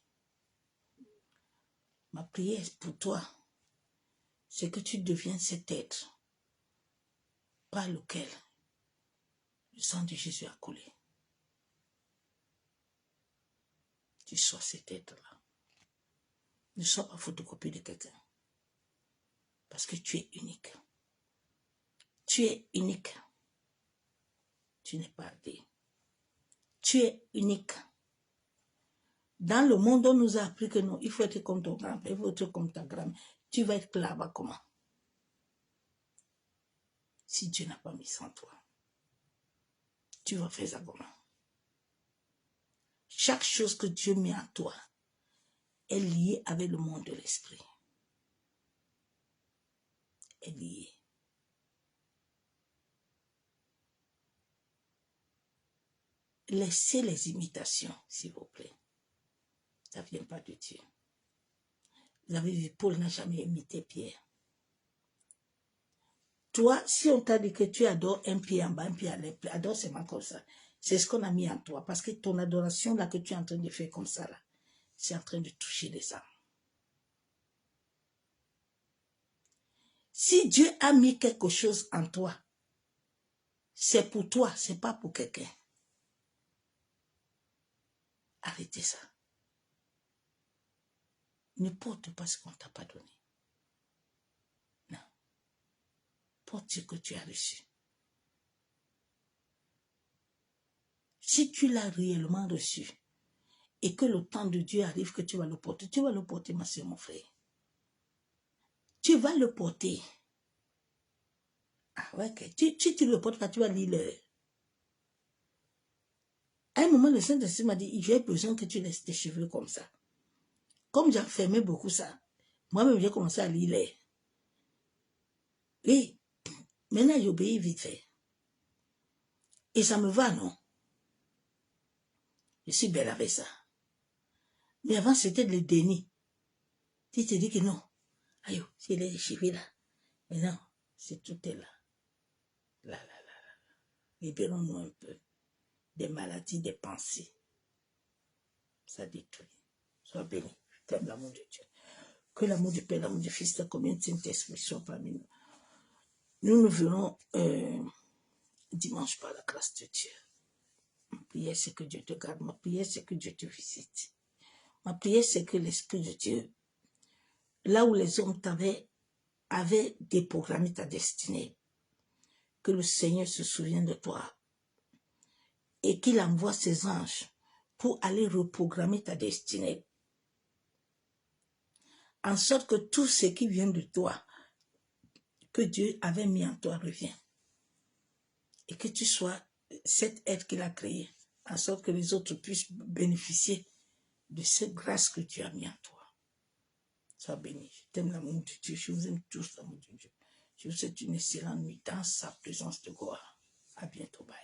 Speaker 1: Ma prière pour toi, c'est que tu deviennes cet être par lequel le sang de Jésus a coulé. Tu sois cet être-là. Ne sois pas photocopie de quelqu'un. Parce que tu es unique. Tu es unique. Tu n'es pas dit. Tu es unique. Dans le monde, on nous a appris que non, il faut être comme ton grand-père, il faut être comme ta grand-mère. Tu vas être là-bas comment? Si Dieu n'a pas mis ça en toi, tu vas faire ça comment? Chaque chose que Dieu met en toi est liée avec le monde de l'esprit. Est liée. Laissez les imitations, s'il vous plaît. Ça ne vient pas de Dieu. Vous avez vu, Paul n'a jamais imité Pierre. Toi, si on t'a dit que tu adores un pied en bas, un pied à l'air, adore seulement comme ça. C'est ce qu'on a mis en toi. Parce que ton adoration, là, que tu es en train de faire comme ça, là, c'est en train de toucher les âmes. Si Dieu a mis quelque chose en toi, c'est pour toi, c'est pas pour quelqu'un. Arrêtez ça. Ne porte pas ce qu'on ne t'a pas donné. Non. Porte ce que tu as reçu. Si tu l'as réellement reçu et que le temps de Dieu arrive que tu vas le porter, ma soeur, mon frère. Tu vas le porter. Ah ouais, okay. Tu le portes quand tu vas lire À un moment, le Saint-Esprit m'a dit, j'ai besoin que tu laisses tes cheveux comme ça. Comme j'ai fermé beaucoup ça, moi-même j'ai commencé à lire. Oui, maintenant j'obéis vite fait. Et ça me va, non? Je suis belle avec ça. Mais avant, c'était le déni. Tu te dis que non. Aïe, c'est les cheveux là. Mais non, c'est tout est là. Là. Libérons-nous un peu des maladies, des pensées. Ça détruit. Sois béni. Je t'aime l'amour de Dieu. Que l'amour du Père, l'amour du Fils, la communion de Saint-Esprit soit parmi nous. Nous nous verrons dimanche par la grâce de Dieu. Ma prière, c'est que Dieu te garde. Ma prière, c'est que Dieu te visite. Ma prière, c'est que l'Esprit de Dieu, là où les hommes avaient déprogrammé ta destinée, que le Seigneur se souvienne de toi et qu'il envoie ses anges pour aller reprogrammer ta destinée. En sorte que tout ce qui vient de toi, que Dieu avait mis en toi, revient. Et que tu sois cet être qu'il a créé, en sorte que les autres puissent bénéficier de cette grâce que Dieu a mis en toi. Sois béni. Je t'aime l'amour de Dieu. Je vous aime tous l'amour de Dieu. Je vous souhaite une excellente nuit dans sa présence de gloire. À bientôt. Bye.